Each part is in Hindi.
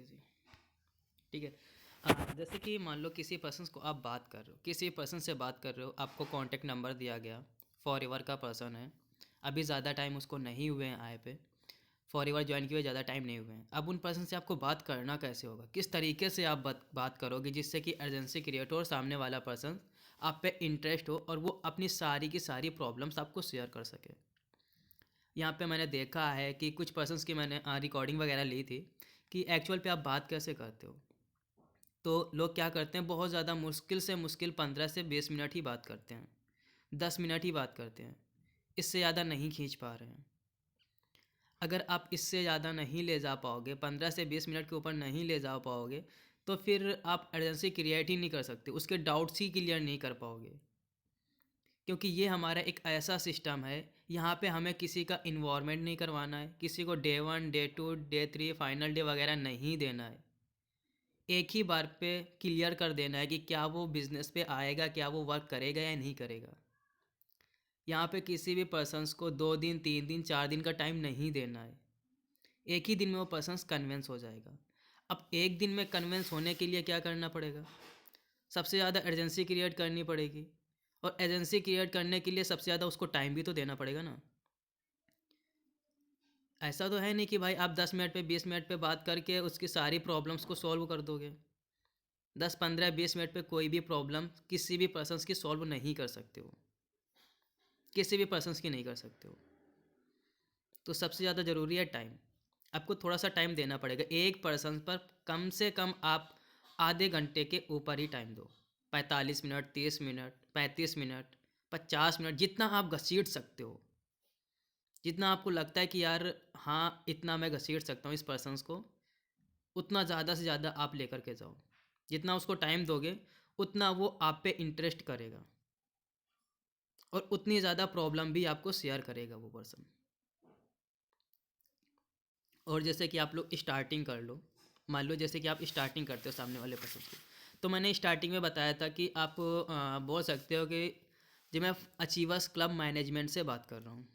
किसी, ठीक है। जैसे कि मान लो किसी पर्सन को आप बात कर रहे हो, किसी पर्सन से बात कर रहे हो, आपको कॉन्टैक्ट नंबर दिया गया, फॉर एवर का पर्सन है, अभी ज़्यादा टाइम उसको नहीं हुए हैं आए पे, फॉर एवर ज्वाइन किए हुए ज़्यादा टाइम नहीं हुए हैं। अब उन पर्सन से आपको बात करना कैसे होगा, किस तरीके से आप बात करोगे जिससे कि अर्जेंसी क्रिएट हो और सामने वाला पर्सन आप पे इंटरेस्ट हो और वो अपनी सारी की सारी प्रॉब्लम्स आपको शेयर कर सके। यहाँ पे मैंने देखा है कि कुछ पर्सन्स की मैंने रिकॉर्डिंग वगैरह ली थी कि एक्चुअल पे आप बात कैसे करते हो। तो लोग क्या करते हैं, बहुत ज़्यादा मुश्किल से मुश्किल 15 से 20 मिनट ही बात करते हैं, 10 मिनट ही बात करते हैं, इससे ज़्यादा नहीं खींच पा रहे हैं। अगर आप इससे ज़्यादा नहीं ले जा पाओगे, 15 से 20 मिनट के ऊपर नहीं ले जा पाओगे, तो फिर आप अर्जेंसी क्रिएट ही नहीं कर सकते, उसके डाउट्स ही क्लियर नहीं कर पाओगे। क्योंकि ये हमारा एक ऐसा सिस्टम है, यहाँ पे हमें किसी का इन्वॉल्वमेंट नहीं करवाना है, किसी को day 1 day 2 day 3 final day वगैरह नहीं देना है। एक ही बार पे क्लियर कर देना है कि क्या वो बिज़नेस पे आएगा, क्या वो वर्क करेगा या नहीं करेगा। यहाँ पे किसी भी पर्सन्स को 2 दिन 3 दिन 4 दिन का टाइम नहीं देना है, एक ही दिन में वो पर्सन्स कन्विंस हो जाएगा। अब एक दिन में कन्विंस होने के लिए क्या करना पड़ेगा, सबसे ज़्यादा अर्जेंसी क्रिएट करनी पड़ेगी, और एजेंसी क्रिएट करने के लिए सबसे ज़्यादा उसको टाइम भी तो देना पड़ेगा ना। ऐसा तो है नहीं कि भाई आप 10 मिनट पे 20 मिनट पे बात करके उसकी सारी प्रॉब्लम्स को सॉल्व कर दोगे। 10 15 20 मिनट पे कोई भी प्रॉब्लम किसी भी पर्सन्स की सॉल्व नहीं कर सकते हो, किसी भी पर्सन्स की नहीं कर सकते हो। तो सबसे ज़्यादा ज़रूरी है टाइम। आपको थोड़ा सा टाइम देना पड़ेगा, एक पर्सन पर कम से कम आप आधे घंटे के ऊपर ही टाइम दो। 45 मिनट, 30 मिनट, 35 मिनट, 50 मिनट, जितना आप घसीट सकते हो, जितना आपको लगता है कि यार हाँ इतना मैं घसीट सकता हूँ इस पर्सन्स को, उतना ज़्यादा से ज़्यादा आप लेकर के जाओ। जितना उसको टाइम दोगे उतना वो आप पे इंटरेस्ट करेगा, और उतनी ज़्यादा प्रॉब्लम भी आपको शेयर करेगा वो पर्सन। और जैसे कि आप लोग स्टार्टिंग कर लो, मान लो जैसे कि आप स्टार्टिंग करते हो सामने वाले पर्सन की, तो मैंने स्टार्टिंग में बताया था कि आप बोल सकते हो कि जी मैं अचीवर्स क्लब मैनेजमेंट से बात कर रहा हूँ,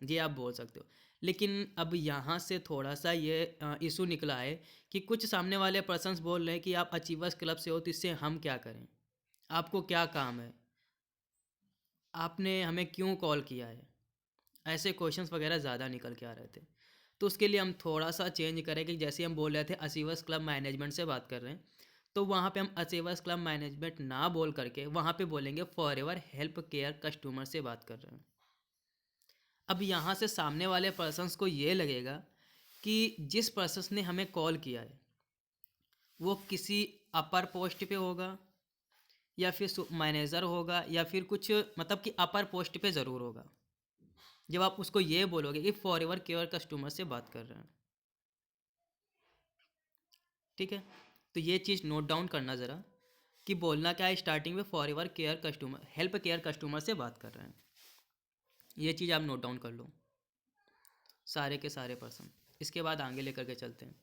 ये आप बोल सकते हो। लेकिन अब यहाँ से थोड़ा सा ये इशू निकला है कि कुछ सामने वाले पर्सन्स बोल रहे हैं कि आप अचीवर्स क्लब से हो तो इससे हम क्या करें, आपको क्या काम है, आपने हमें क्यों कॉल किया है, ऐसे क्वेश्चंस वगैरह ज़्यादा निकल के आ रहे थे। तो उसके लिए हम थोड़ा सा चेंज करें कि जैसे हम बोल रहे थे अचीवर्स क्लब मैनेजमेंट से बात कर रहे हैं, तो वहाँ पे हम अचीवर्स क्लब मैनेजमेंट ना बोल करके वहाँ पे बोलेंगे for ever help care customer से बात कर रहे हैं। अब यहाँ से सामने वाले पर्सन्स को ये लगेगा कि जिस पर्सन ने हमें कॉल किया है वो किसी अपर पोस्ट पे होगा, या फिर मैनेजर होगा, या फिर कुछ मतलब कि अपर पोस्ट पे ज़रूर होगा, जब आप उसको ये बोलोगे कि फॉर एवर केयर कस्टमर से बात कर रहे हैं। ठीक है, तो ये चीज़ नोट डाउन करना ज़रा कि बोलना क्या है स्टार्टिंग में, for ever care customer, help care customer से बात कर रहे हैं। ये चीज़ आप नोट डाउन कर लो सारे के सारे पर्सन। इसके बाद आगे लेकर के चलते हैं।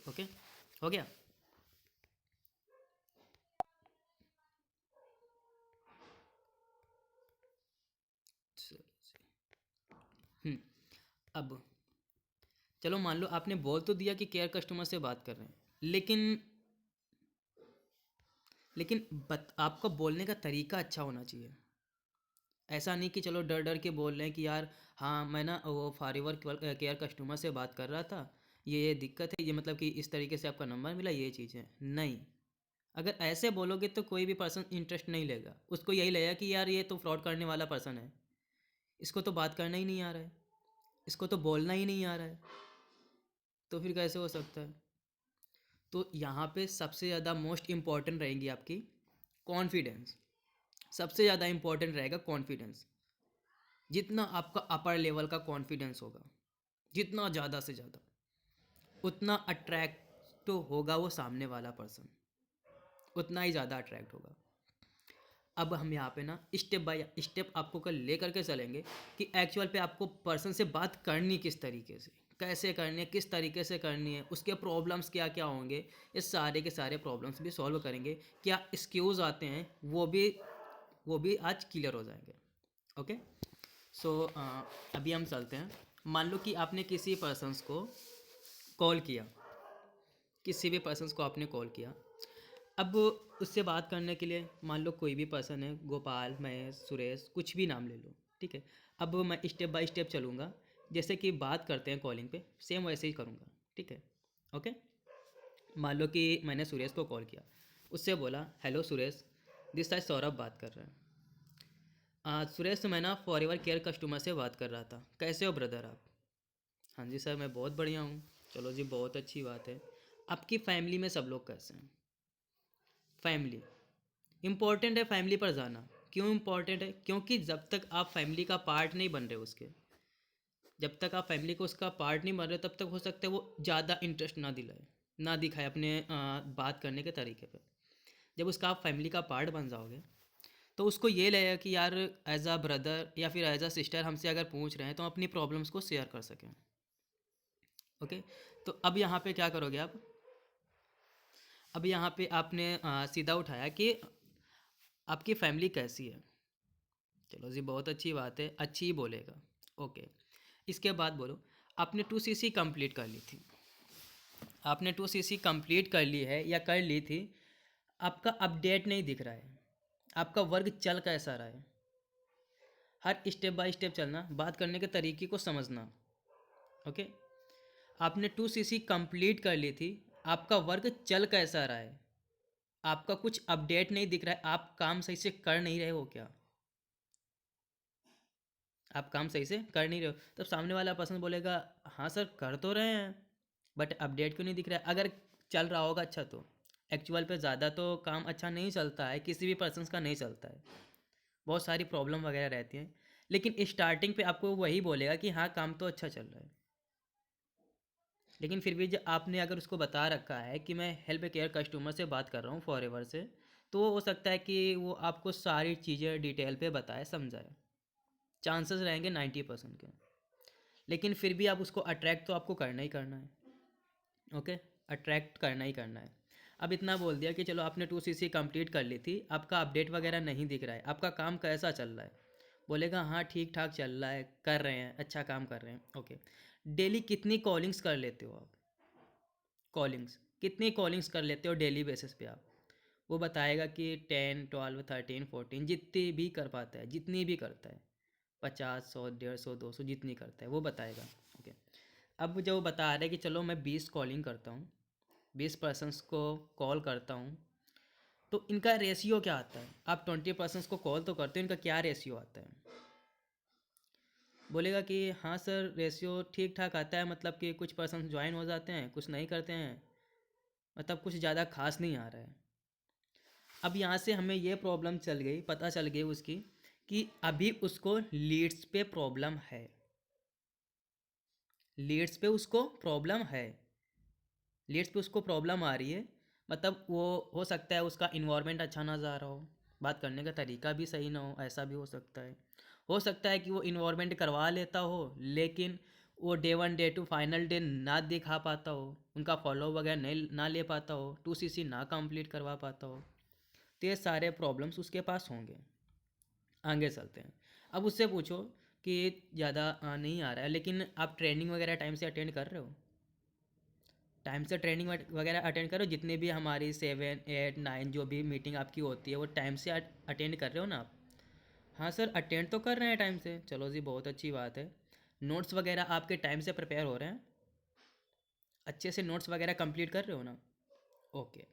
ओके, हो गया। हम्म, अब चलो मान लो आपने बोल तो दिया कि केयर कस्टमर से बात कर रहे हैं, लेकिन आपका बोलने का तरीका अच्छा होना चाहिए। ऐसा नहीं कि चलो डर डर के बोल रहे हैं कि यार हाँ मैं ना वो फॉरएवर केयर कस्टमर से बात कर रहा था, ये दिक्कत है, ये मतलब कि इस तरीके से आपका नंबर मिला, ये चीज़ है नहीं। अगर ऐसे बोलोगे तो कोई भी पर्सन इंटरेस्ट नहीं लेगा, उसको यही लगेगा कि यार ये तो फ्रॉड करने वाला पर्सन है, इसको तो बात करना ही नहीं आ रहा है, इसको तो बोलना ही नहीं आ रहा है, तो फिर कैसे हो सकता है। तो यहाँ पे सबसे ज़्यादा मोस्ट इम्पॉर्टेंट रहेगी आपकी कॉन्फिडेंस। सबसे ज़्यादा इम्पॉर्टेंट रहेगा कॉन्फिडेंस। जितना आपका अपर लेवल का कॉन्फिडेंस होगा, जितना ज़्यादा से ज़्यादा, उतना अट्रैक्ट तो होगा वो सामने वाला पर्सन, उतना ही ज़्यादा अट्रैक्ट होगा। अब हम यहाँ पे ना स्टेप बाय स्टेप आपको कल ले करके चलेंगे कि एक्चुअल पे आपको पर्सन से बात करनी किस तरीके से, कैसे करनी है, किस तरीके से करनी है, उसके प्रॉब्लम्स क्या क्या होंगे, ये सारे के सारे प्रॉब्लम्स भी सॉल्व करेंगे। क्या एक्सक्यूज़ आते हैं वो भी आज क्लियर हो जाएंगे। ओके, सो अभी हम चलते हैं। मान लो कि आपने किसी पर्सन्स को कॉल किया, किसी भी पर्सन्स को आपने कॉल किया। अब उससे बात करने के लिए मान लो कोई भी पर्सन है, गोपाल, महेश, सुरेश, कुछ भी नाम ले लो, ठीक है। अब मैं स्टेप बाय स्टेप चलूँगा, जैसे कि बात करते हैं कॉलिंग पे, सेम वैसे ही करूँगा, ठीक है। ओके। मान लो कि मैंने सुरेश को कॉल किया, उससे बोला, hello Suresh, this side Saurabh बात कर रहे हैं। सुरेश, मैं ना फॉरएवर केयर कस्टमर से बात कर रहा था, कैसे हो ब्रदर आप? हाँ जी सर, मैं बहुत बढ़िया हूँ। चलो जी, बहुत अच्छी बात है। आपकी फैमिली में सब लोग कैसे हैं? फैमिली इम्पॉर्टेंट है, फैमिली पर जाना। क्यों इम्पॉर्टेंट है? क्योंकि जब तक आप फैमिली का पार्ट नहीं बन रहे उसके, जब तक आप फैमिली को उसका पार्ट नहीं बन रहे, तब तक हो सकता है वो ज़्यादा इंटरेस्ट ना दिलाए, ना दिखाए अपने बात करने के तरीके पे। जब उसका आप फैमिली का पार्ट बन जाओगे, तो उसको ये लगेगा कि यार एज अ ब्रदर या फिर एज अ सिस्टर हमसे अगर पूछ रहे हैं तो हम अपनी प्रॉब्लम्स को शेयर कर सकें। ओके। तो अब यहाँ पे क्या करोगे आप? अब यहाँ पे आपने सीधा उठाया कि आपकी फैमिली कैसी है। चलो जी, बहुत अच्छी बात है, अच्छी ही बोलेगा। ओके। इसके बाद बोलो, आपने 2cc कंप्लीट कर ली थी, आपने 2cc कंप्लीट कर ली है या कर ली थी, आपका अपडेट नहीं दिख रहा है, आपका वर्क चल कैसा रहा है। हर स्टेप बाय स्टेप चलना, बात करने के तरीके को समझना। ओके। आपने 2cc कंप्लीट कर ली थी, आपका वर्क चल कैसा रहा है, आपका कुछ अपडेट नहीं दिख रहा है, आप काम सही से कर नहीं रहे हो क्या? आप काम सही से कर नहीं रहे हो, तब सामने वाला पर्सन बोलेगा, हाँ सर कर तो रहे हैं, बट अपडेट क्यों नहीं दिख रहा है? अगर चल रहा होगा अच्छा तो। एक्चुअल पे ज़्यादा तो काम अच्छा नहीं चलता है, किसी भी पर्सन का नहीं चलता है, बहुत सारी प्रॉब्लम वगैरह रहती हैं। लेकिन स्टार्टिंग पे आपको वही बोलेगा कि हाँ काम तो अच्छा चल रहा है। लेकिन फिर भी जब आपने अगर उसको बता रखा है कि मैं हेल्प केयर कस्टमर से बात कर रहा हूँ फॉरएवर से, तो हो सकता है कि वो आपको सारी चीज़ें डिटेल पे बताए, समझाए। चांसेस रहेंगे 90% के। लेकिन फिर भी आप उसको अट्रैक्ट तो आपको करना ही करना है। ओके। अट्रैक्ट करना ही करना है। अब इतना बोल दिया कि चलो आपने 2cc कंप्लीट कर ली थी, आपका अपडेट वगैरह नहीं दिख रहा है, आपका काम कैसा चल रहा है? बोलेगा हाँ ठीक ठाक चल रहा है, कर रहे हैं, अच्छा काम कर रहे हैं। ओके। डेली कितनी कॉलिंग्स कर लेते हो आप? कॉलिंग्स कितनी कॉलिंग्स कर लेते हो डेली बेसिस पे आप? वो बताएगा कि 10, 12, 13, 14, जितनी भी कर पाता है, जितनी भी करता है, 50, 100, 150, 200, जितनी करता है वो बताएगा। ओके। अब जो बता रहा है कि चलो मैं 20 कॉलिंग करता हूँ, 20 पर्सन्स को कॉल करता हूँ, तो इनका रेशियो क्या आता है? आप 20 पर्सन्स को कॉल तो करते हो, इनका क्या रेशियो आता है? बोलेगा कि हाँ सर रेशियो ठीक ठाक आता है, मतलब कि कुछ पर्सन ज्वाइन हो जाते हैं, कुछ नहीं करते हैं, मतलब कुछ ज़्यादा खास नहीं आ रहा है। अब यहाँ से हमें ये प्रॉब्लम चल गई, पता चल गई उसकी, कि अभी उसको लीड्स पे प्रॉब्लम है, लीड्स पे उसको प्रॉब्लम है, लीड्स पे उसको प्रॉब्लम आ रही है। मतलब वो हो सकता है उसका इन्वायरमेंट अच्छा ना जा रहा हो, बात करने का तरीका भी सही ना हो, ऐसा भी हो सकता है कि वो इन्वायरमेंट करवा लेता हो, लेकिन वो डे 1 डे 2 फाइनल डे ना दिखा पाता हो, उनका फॉलो वगैरह नहीं ना ले पाता हो, 2cc ना कंप्लीट करवा पाता हो। तो ये सारे प्रॉब्लम्स उसके पास होंगे। आगे चलते हैं। अब उससे पूछो कि ज़्यादा नहीं आ रहा है, लेकिन आप ट्रेनिंग वगैरह टाइम से अटेंड कर रहे हो? टाइम से ट्रेनिंग वगैरह अटेंड करो, जितने भी हमारी 7, 8, 9 जो भी मीटिंग आपकी होती है वो टाइम से अटेंड कर रहे हो ना आप? हाँ सर अटेंड तो कर रहे हैं टाइम से। चलो जी, बहुत अच्छी बात है। नोट्स वगैरह आपके टाइम से प्रिपेयर हो रहे हैं? अच्छे से नोट्स वगैरह कंप्लीट कर रहे हो ना? ओके।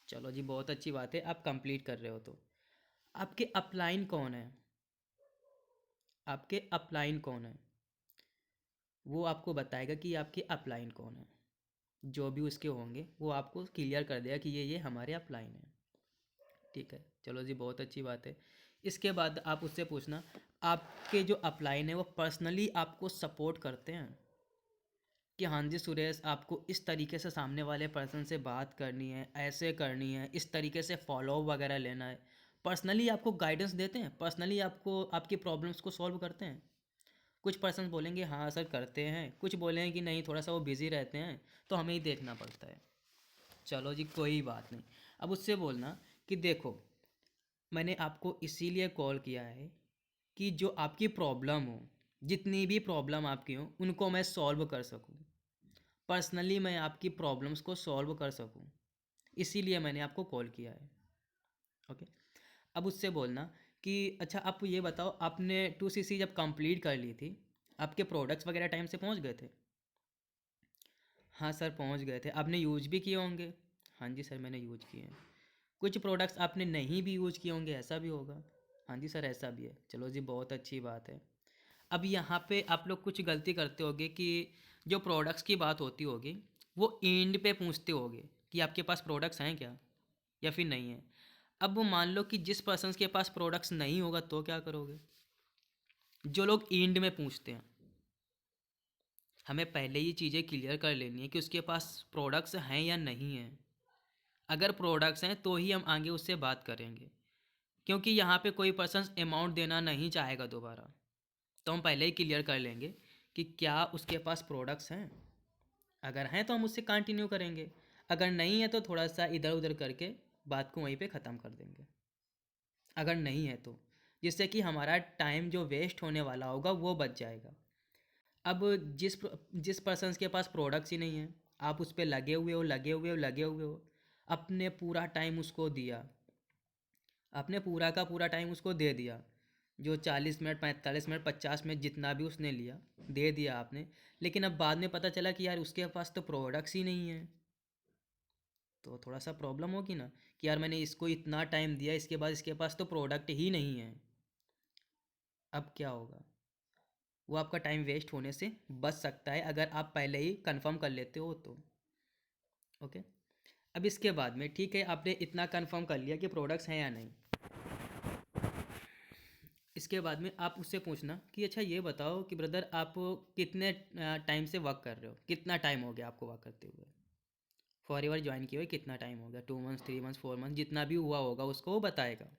चलो जी, बहुत अच्छी बात है, आप कंप्लीट कर रहे हो तो। आपके अपलाइन कौन है? आपके अपलाइन कौन है? वो आपको बताएगा कि आपके अपलाइन कौन है। जो भी उसके होंगे वो आपको क्लियर कर देगा कि ये हमारे अपलाइन है। ठीक है, चलो जी, बहुत अच्छी बात है। इसके बाद आप उससे पूछना, आपके जो अपलाइन है वो पर्सनली आपको सपोर्ट करते हैं कि हाँ जी सुरेश, आपको इस तरीके से सामने वाले पर्सन से बात करनी है, ऐसे करनी है, इस तरीके से फॉलो वगैरह लेना है। पर्सनली आपको गाइडेंस देते हैं, पर्सनली आपको आपकी प्रॉब्लम्स को सॉल्व करते हैं। कुछ पर्सन बोलेंगे हाँ सर करते हैं, कुछ बोलेंगे कि नहीं थोड़ा सा वो बिज़ी रहते हैं, तो हमें ही देखना पड़ता है। चलो जी, कोई बात नहीं। अब उससे बोलना कि देखो, मैंने आपको इसीलिए कॉल किया है कि जो आपकी प्रॉब्लम हो, जितनी भी प्रॉब्लम आपकी हो, उनको मैं सॉल्व कर सकूँ। पर्सनली मैं आपकी प्रॉब्लम्स को सॉल्व कर सकूँ, इसीलिए मैंने आपको कॉल किया है। ओके। अब उससे बोलना कि अच्छा आप ये बताओ, आपने 2cc जब कंप्लीट कर ली थी, आपके प्रोडक्ट्स वगैरह टाइम से पहुंच गए थे? हाँ सर पहुंच गए थे। आपने यूज भी किए होंगे? हाँ जी सर मैंने यूज किए हैं। कुछ प्रोडक्ट्स आपने नहीं भी यूज किए होंगे, ऐसा भी होगा? हाँ जी सर ऐसा भी है। चलो जी बहुत अच्छी बात है। अब यहाँ पे आप लोग कुछ गलती करते होगे कि जो प्रोडक्ट्स की बात होती होगी वो एंड पे पूछते होगे कि आपके पास प्रोडक्ट्स हैं क्या या फिर नहीं है। अब वो मान लो कि जिस पर्सन के पास प्रोडक्ट्स नहीं होगा तो क्या करोगे? जो लोग एंड में पूछते हैं, हमें पहले ये चीज़ें क्लियर कर लेनी है कि उसके पास प्रोडक्ट्स हैं या नहीं हैं। अगर प्रोडक्ट्स हैं तो ही हम आगे उससे बात करेंगे, क्योंकि यहाँ पे कोई पर्सन अमाउंट देना नहीं चाहेगा दोबारा। तो हम पहले ही क्लियर कर लेंगे कि क्या उसके पास प्रोडक्ट्स हैं। अगर हैं तो हम उससे कंटिन्यू करेंगे, अगर नहीं है तो थोड़ा सा इधर उधर करके बात को वहीं पे ख़त्म कर देंगे, अगर नहीं है तो, जिससे कि हमारा टाइम जो वेस्ट होने वाला होगा वो बच जाएगा। अब जिस पर्सन के पास प्रोडक्ट्स ही नहीं है, आप उस पर लगे हुए हो लगे हुए हो लगे हुए हो, अपने पूरा टाइम उसको दिया, आपने पूरा का पूरा टाइम उसको दे दिया, जो 40 मिनट 45 मिनट 50 मिनट जितना भी उसने लिया दे दिया आपने, लेकिन अब बाद में पता चला कि यार उसके पास तो प्रोडक्ट्स ही नहीं है, तो थोड़ा सा प्रॉब्लम होगी ना कि यार मैंने इसको इतना टाइम दिया, इसके बाद इसके पास तो प्रोडक्ट ही नहीं है। अब क्या होगा? वो आपका टाइम वेस्ट होने से बच सकता है अगर आप पहले ही कंफर्म कर लेते हो तो। ओके। अब इसके बाद में ठीक है, आपने इतना कंफर्म कर लिया कि प्रोडक्ट्स हैं या नहीं। इसके बाद में आप उससे पूछना कि अच्छा ये बताओ कि ब्रदर आप कितने टाइम से वर्क कर रहे हो, कितना टाइम हो गया आपको वर्क करते हुए, फॉर एवर ज्वाइन किए हुए कितना टाइम हो गया, 2 मंथ्स 3 मंथ्स 4 मंथ्स जितना भी हुआ होगा उसको वो बताएगा।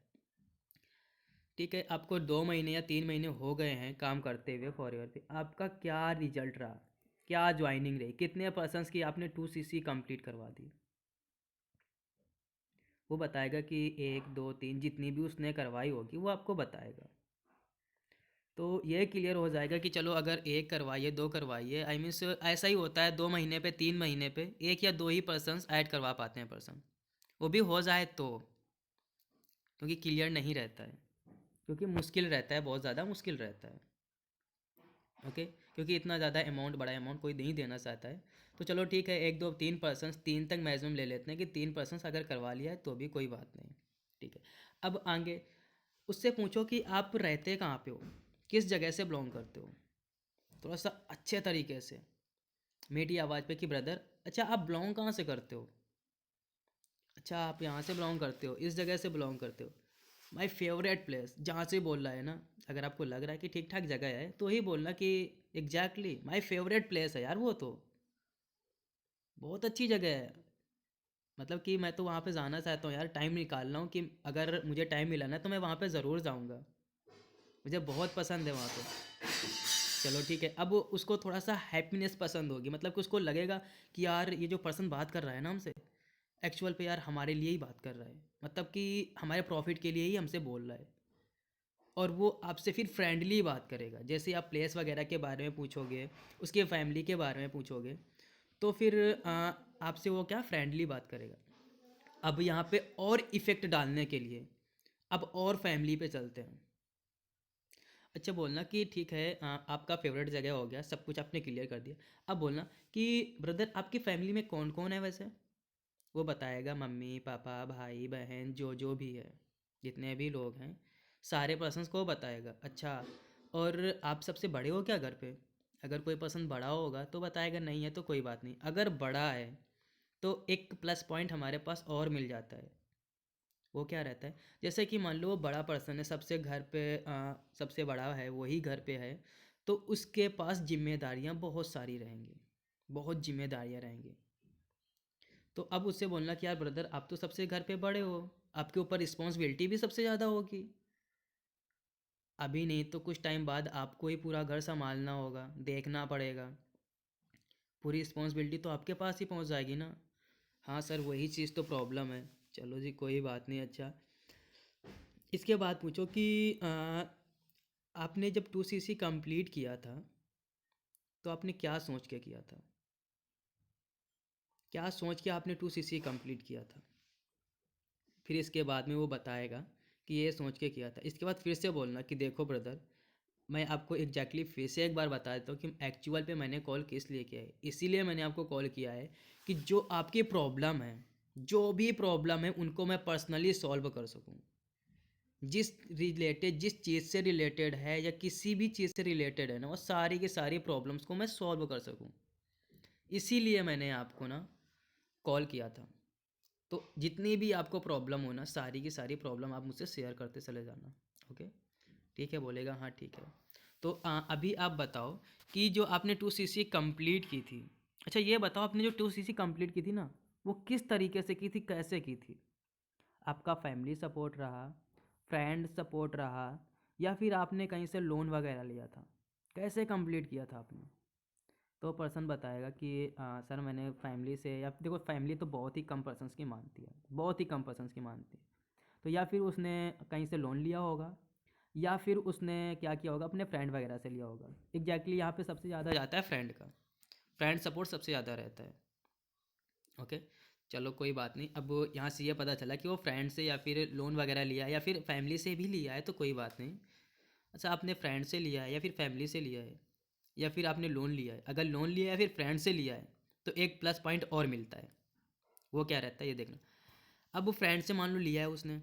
ठीक है, आपको 2 महीने या 3 महीने हो गए हैं काम करते हुए फॉर एवर पे, आपका क्या रिजल्ट रहा, क्या ज्वाइनिंग रही, कितने पर्सनस की आपने 2cc कंप्लीट करवा दी, वो बताएगा कि 1 2 3 जितनी भी उसने करवाई होगी वो आपको बताएगा। तो ये क्लियर हो जाएगा कि चलो अगर एक करवाइए दो करवाइए, आई मीन्स ऐसा ही होता है, 2 महीने पे 3 महीने पे एक या दो ही पर्सनस ऐड करवा पाते हैं पर्सन, वो भी हो जाए तो, क्योंकि क्लियर नहीं रहता है, क्योंकि मुश्किल रहता है, बहुत ज़्यादा मुश्किल रहता है। ओके, क्योंकि इतना ज़्यादा अमाउंट, बड़ा अमाउंट कोई नहीं देना चाहता है। तो चलो ठीक है, 1 2 3 पर्सनस, 3 तक मैक्सिमम ले लेते हैं कि 3 पर्सनस अगर करवा लिया है तो भी कोई बात नहीं। ठीक है। अब आगे उससे पूछो कि आप रहते कहाँ पे हो, किस जगह से बिलोंग करते हो, थोड़ा सा अच्छे तरीके से मीठी आवाज़ पे कि ब्रदर अच्छा आप बिलोंग कहाँ से करते हो, अच्छा आप यहाँ से बिलोंग करते हो, इस जगह से बिलोंग करते हो। माई फेवरेट प्लेस जहाँ से बोल रहा है ना, अगर आपको लग रहा है कि ठीक ठाक जगह है तो ही बोलना कि एग्जैक्टली माई फेवरेट प्लेस है यार, वो तो बहुत अच्छी जगह है, मतलब कि मैं तो वहाँ पे जाना चाहता हूँ यार, टाइम निकाल रहा हूँ कि अगर मुझे टाइम मिला ना तो मैं वहाँ पे ज़रूर जाऊँगा, मुझे बहुत पसंद है वहाँ पे। चलो ठीक है, अब उसको थोड़ा सा हैप्पीनेस पसंद होगी, मतलब कि उसको लगेगा कि यार ये जो पर्सन बात कर रहा है ना हमसे, एक्चुअल पे यार हमारे लिए ही बात कर रहा है, मतलब कि हमारे प्रॉफिट के लिए ही हमसे बोल रहा है। और वो आपसे फिर फ्रेंडली बात करेगा, जैसे आप प्लेस वगैरह के बारे में पूछोगे, उसके फैमिली के बारे में पूछोगे, तो फिर आपसे वो क्या फ्रेंडली बात करेगा। अब यहाँ पे और इफ़ेक्ट डालने के लिए अब और फैमिली पे चलते हैं। अच्छा बोलना कि ठीक है, आपका फेवरेट जगह हो गया, सब कुछ आपने क्लियर कर दिया। अब बोलना कि ब्रदर आपकी फैमिली में कौन कौन है वैसे, वो बताएगा, मम्मी पापा भाई बहन जो जो भी है, जितने भी लोग हैं सारे पर्सन्स को वो बताएगा। अच्छा, और आप सबसे बड़े हो क्या घर पे? अगर कोई पर्सन बड़ा होगा तो बताएगा, नहीं है तो कोई बात नहीं। अगर बड़ा है तो एक प्लस पॉइंट हमारे पास और मिल जाता है। वो क्या रहता है, जैसे कि मान लो वो बड़ा पर्सन है, सबसे घर पे सबसे बड़ा है, वही घर पे है, तो उसके पास जिम्मेदारियां बहुत सारी रहेंगी, बहुत जिम्मेदारियां रहेंगी। तो अब उससे बोलना कि यार ब्रदर आप तो सबसे घर पे बड़े हो, आपके ऊपर रिस्पॉन्सिबिलिटी भी सबसे ज़्यादा होगी, अभी नहीं तो कुछ टाइम बाद आपको ही पूरा घर संभालना होगा, देखना पड़ेगा, पूरी रिस्पॉन्सिबिलिटी तो आपके पास ही पहुंच जाएगी ना। हाँ सर वही चीज़ तो प्रॉब्लम है। चलो जी कोई बात नहीं। अच्छा, इसके बाद पूछो कि आपने जब 2cc कंप्लीट किया था तो आपने क्या सोच के किया था? क्या सोच के आपने 2cc कंप्लीट किया था? फिर इसके बाद में वो बताएगा कि ये सोच के किया था। इसके बाद फिर से बोलना कि देखो ब्रदर, मैं आपको एग्जैक्टली फिर से एक बार बता देता हूँ कि एक्चुअल पे मैंने कॉल किस लिए किया है। इसीलिए मैंने आपको कॉल किया है कि जो आपकी प्रॉब्लम है, जो भी प्रॉब्लम है, उनको मैं पर्सनली सॉल्व कर सकूँ। जिस चीज़ से रिलेटेड है या किसी भी चीज़ से रिलेटेड है ना, वो सारी की सारी प्रॉब्लम्स को मैं सॉल्व कर सकूँ। इसीलिए मैंने आपको ना कॉल किया था। तो जितनी भी आपको प्रॉब्लम हो ना, सारी की सारी प्रॉब्लम आप मुझसे शेयर करते चले जाना। ओके, ठीक है? बोलेगा हाँ ठीक है। तो अभी आप बताओ कि जो आपने 2cc कंप्लीट की थी, अच्छा ये बताओ, आपने जो 2cc कंप्लीट की थी ना, वो किस तरीके से की थी, कैसे की थी? आपका फैमिली सपोर्ट रहा, फ्रेंड सपोर्ट रहा, या फिर आपने कहीं से लोन वगैरह लिया था? कैसे कंप्लीट किया था आपने? तो पर्सन बताएगा कि सर मैंने फैमिली से, या देखो फैमिली तो बहुत ही कम पर्सन्स की मानती है, बहुत ही कम पर्सन्स की मानती है। तो या फिर उसने कहीं से लोन लिया होगा, या फिर उसने क्या किया होगा, अपने फ्रेंड वगैरह से लिया होगा। एग्जैक्टली यहाँ पे सबसे ज़्यादा जाता है फ्रेंड का, फ्रेंड सपोर्ट सबसे ज़्यादा रहता है। ओके, चलो कोई बात नहीं। अब यहाँ से ये पता चला कि वो फ्रेंड से या फिर लोन वगैरह लिया है या फिर फैमिली से भी लिया है, तो कोई बात नहीं। अच्छा, आपने फ्रेंड से लिया है या फिर फैमिली से लिया है या फिर आपने लोन लिया है? अगर लोन लिया है या फिर फ्रेंड से लिया है तो एक प्लस पॉइंट और मिलता है। वो क्या रहता है ये देखना। अब वो फ्रेंड से मान लो लिया है उसने,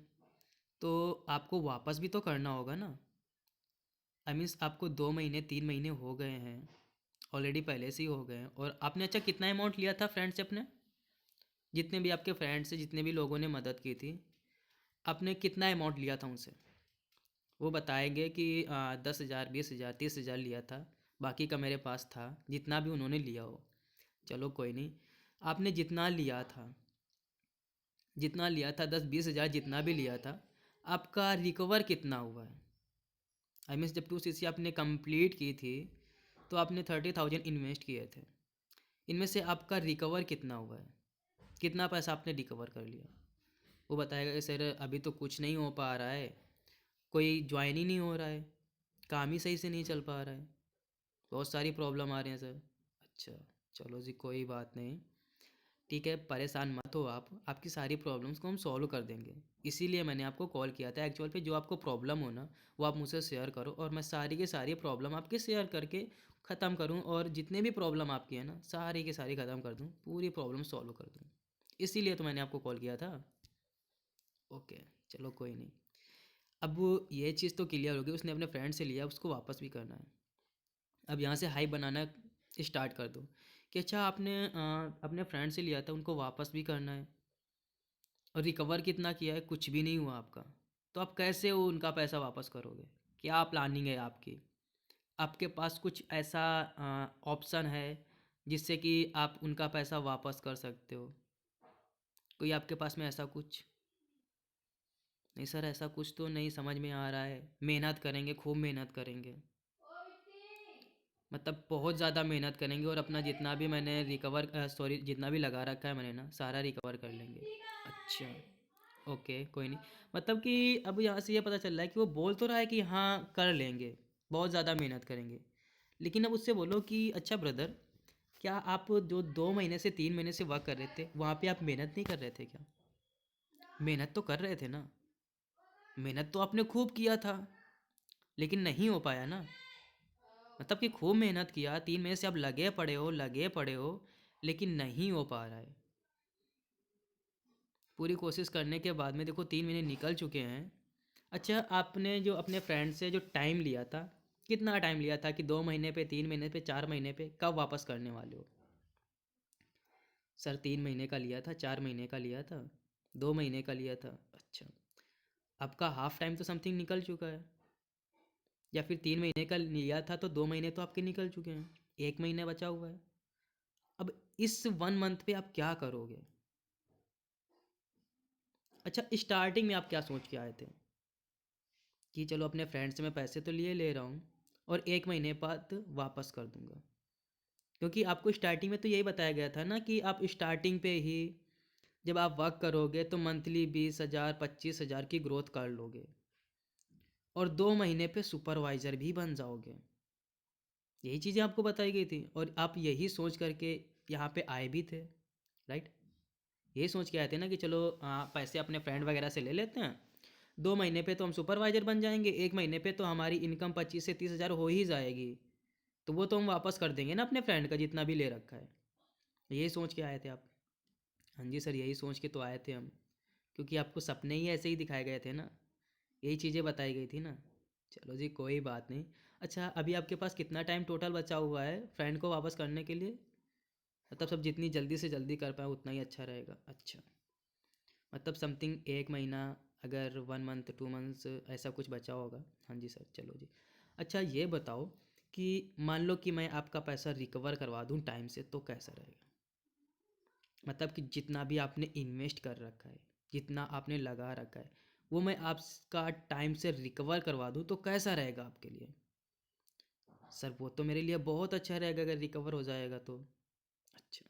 तो आपको वापस भी तो करना होगा ना। आई मीन्स आपको 2 महीने 3 महीने हो गए हैं, ऑलरेडी पहले से ही हो गए हैं। और आपने अच्छा कितना अमाउंट लिया था फ्रेंड से अपने? जितने भी आपके फ्रेंड्स से, जितने भी लोगों ने मदद की थी, आपने कितना अमाउंट लिया था उनसे? वो बताएंगे कि 10,000 20,000 30,000 लिया था, बाकी का मेरे पास था, जितना भी उन्होंने लिया हो। चलो कोई नहीं, आपने जितना लिया था 10-20 हज़ार जितना भी लिया था, आपका रिकवर कितना हुआ है? आई मीन्स जब 2cc आपने कंप्लीट की थी तो आपने 30,000 इन्वेस्ट किए थे, इनमें से आपका रिकवर कितना हुआ है? कितना पैसा आपने रिकवर कर लिया? वो बताएगा कि सर अभी तो कुछ नहीं हो पा रहा है, कोई ज्वाइन ही नहीं हो रहा है, काम ही सही से नहीं चल पा रहा है, बहुत सारी प्रॉब्लम आ रही हैं सर। अच्छा, चलो जी कोई बात नहीं, ठीक है, परेशान मत हो आप, आपकी सारी प्रॉब्लम्स को हम सॉल्व कर देंगे। इसीलिए मैंने आपको कॉल किया था एक्चुअल पे। जो आपको प्रॉब्लम हो ना, वो आप मुझसे शेयर करो और मैं सारी की सारी प्रॉब्लम आपके शेयर करके ख़त्म करूँ, और जितने भी प्रॉब्लम आपकी है ना, सारी की सारी ख़त्म कर दूँ, पूरी प्रॉब्लम सॉल्व कर दूँ। इसीलिए तो मैंने आपको कॉल किया था। ओके, चलो कोई नहीं। अब वो ये चीज़ तो क्लियर होगी, उसने अपने फ्रेंड से लिया, उसको वापस भी करना है। अब यहाँ से हाई बनाना स्टार्ट कर दो कि अच्छा आपने अपने फ्रेंड से लिया था, उनको वापस भी करना है, और रिकवर कितना किया है? कुछ भी नहीं हुआ आपका। तो आप कैसे वो उनका पैसा वापस करोगे? क्या प्लानिंग है आपकी? आपके पास कुछ ऐसा ऑप्शन है जिससे कि आप उनका पैसा वापस कर सकते हो? कोई आपके पास में ऐसा कुछ? नहीं सर, ऐसा कुछ तो नहीं समझ में आ रहा है। मेहनत करेंगे, खूब मेहनत करेंगे, मतलब बहुत ज़्यादा मेहनत करेंगे, और अपना जितना भी मैंने जितना भी लगा रखा है मैंने ना, सारा रिकवर कर लेंगे। अच्छा, ओके कोई नहीं। मतलब कि अब यहाँ से ये पता चल रहा है कि वो बोल तो रहा है कि हाँ कर लेंगे, बहुत ज़्यादा मेहनत करेंगे, लेकिन अब उससे बोलो कि अच्छा ब्रदर, क्या आप जो 2 महीने से 3 महीने से वर्क कर रहे थे, वहाँ पे आप मेहनत नहीं कर रहे थे क्या? मेहनत तो कर रहे थे ना, मेहनत तो आपने खूब किया था, लेकिन नहीं हो पाया ना। मतलब कि खूब मेहनत किया, 3 महीने से आप लगे पड़े हो, लेकिन नहीं हो पा रहा है। पूरी कोशिश करने के बाद में देखो 3 महीने निकल चुके हैं। अच्छा, आपने जो अपने फ्रेंड से जो टाइम लिया था, कितना टाइम लिया था कि 2 महीने पे, 3 महीने पे, 4 महीने पे, कब वापस करने वाले हो? सर 3 महीने का लिया था, 4 महीने का लिया था, 2 महीने का लिया था। अच्छा, आपका हाफ टाइम तो समथिंग निकल चुका है, या फिर 3 महीने का लिया था तो 2 महीने तो आपके निकल चुके हैं, 1 महीने बचा हुआ है। अब इस 1 मंथ पे आप क्या करोगे? अच्छा, स्टार्टिंग में आप क्या सोच के आए थे कि चलो अपने फ्रेंड से मैं पैसे तो लिए ले रहा हूँ और 1 महीने बाद वापस कर दूंगा? क्योंकि आपको स्टार्टिंग में तो यही बताया गया था ना कि आप स्टार्टिंग पे ही जब आप वर्क करोगे तो मंथली 20,000 25,000 की ग्रोथ कर लोगे। और 2 महीने पे सुपरवाइज़र भी बन जाओगे। यही चीज़ें आपको बताई गई थी और आप यही सोच करके यहाँ पे आए भी थे, राइट? यही सोच के आए थे ना कि चलो पैसे अपने फ्रेंड वगैरह से ले लेते हैं, 2 महीने पे तो हम सुपरवाइज़र बन जाएंगे, 1 महीने पे तो हमारी इनकम 25 से 30 हज़ार हो ही जाएगी, तो वो तो हम वापस कर देंगे ना अपने फ्रेंड का जितना भी ले रखा है। यही सोच के आए थे आप? हाँ जी सर, यही सोच के तो आए थे हम, क्योंकि आपको सपने ही ऐसे ही दिखाए गए थे ना, यही चीज़ें बताई गई थी ना। चलो जी, कोई बात नहीं। अच्छा, अभी आपके पास कितना टाइम टोटल बचा हुआ है फ्रेंड को वापस करने के लिए? मतलब सब जितनी जल्दी से जल्दी कर पाए उतना ही अच्छा रहेगा। अच्छा, मतलब समथिंग 1 महीना, अगर 1 मंथ 2 मंथ्स ऐसा कुछ बचा होगा। हाँ जी सर, चलो जी। अच्छा ये बताओ कि मान लो कि मैं आपका पैसा रिकवर करवा दूँ टाइम से, तो कैसा रहेगा? मतलब कि जितना भी आपने इन्वेस्ट कर रखा है, जितना आपने लगा रखा है, वो मैं आपका टाइम से रिकवर करवा दूँ तो कैसा रहेगा आपके लिए? सर वो तो मेरे लिए बहुत अच्छा रहेगा अगर रिकवर हो जाएगा तो। अच्छा,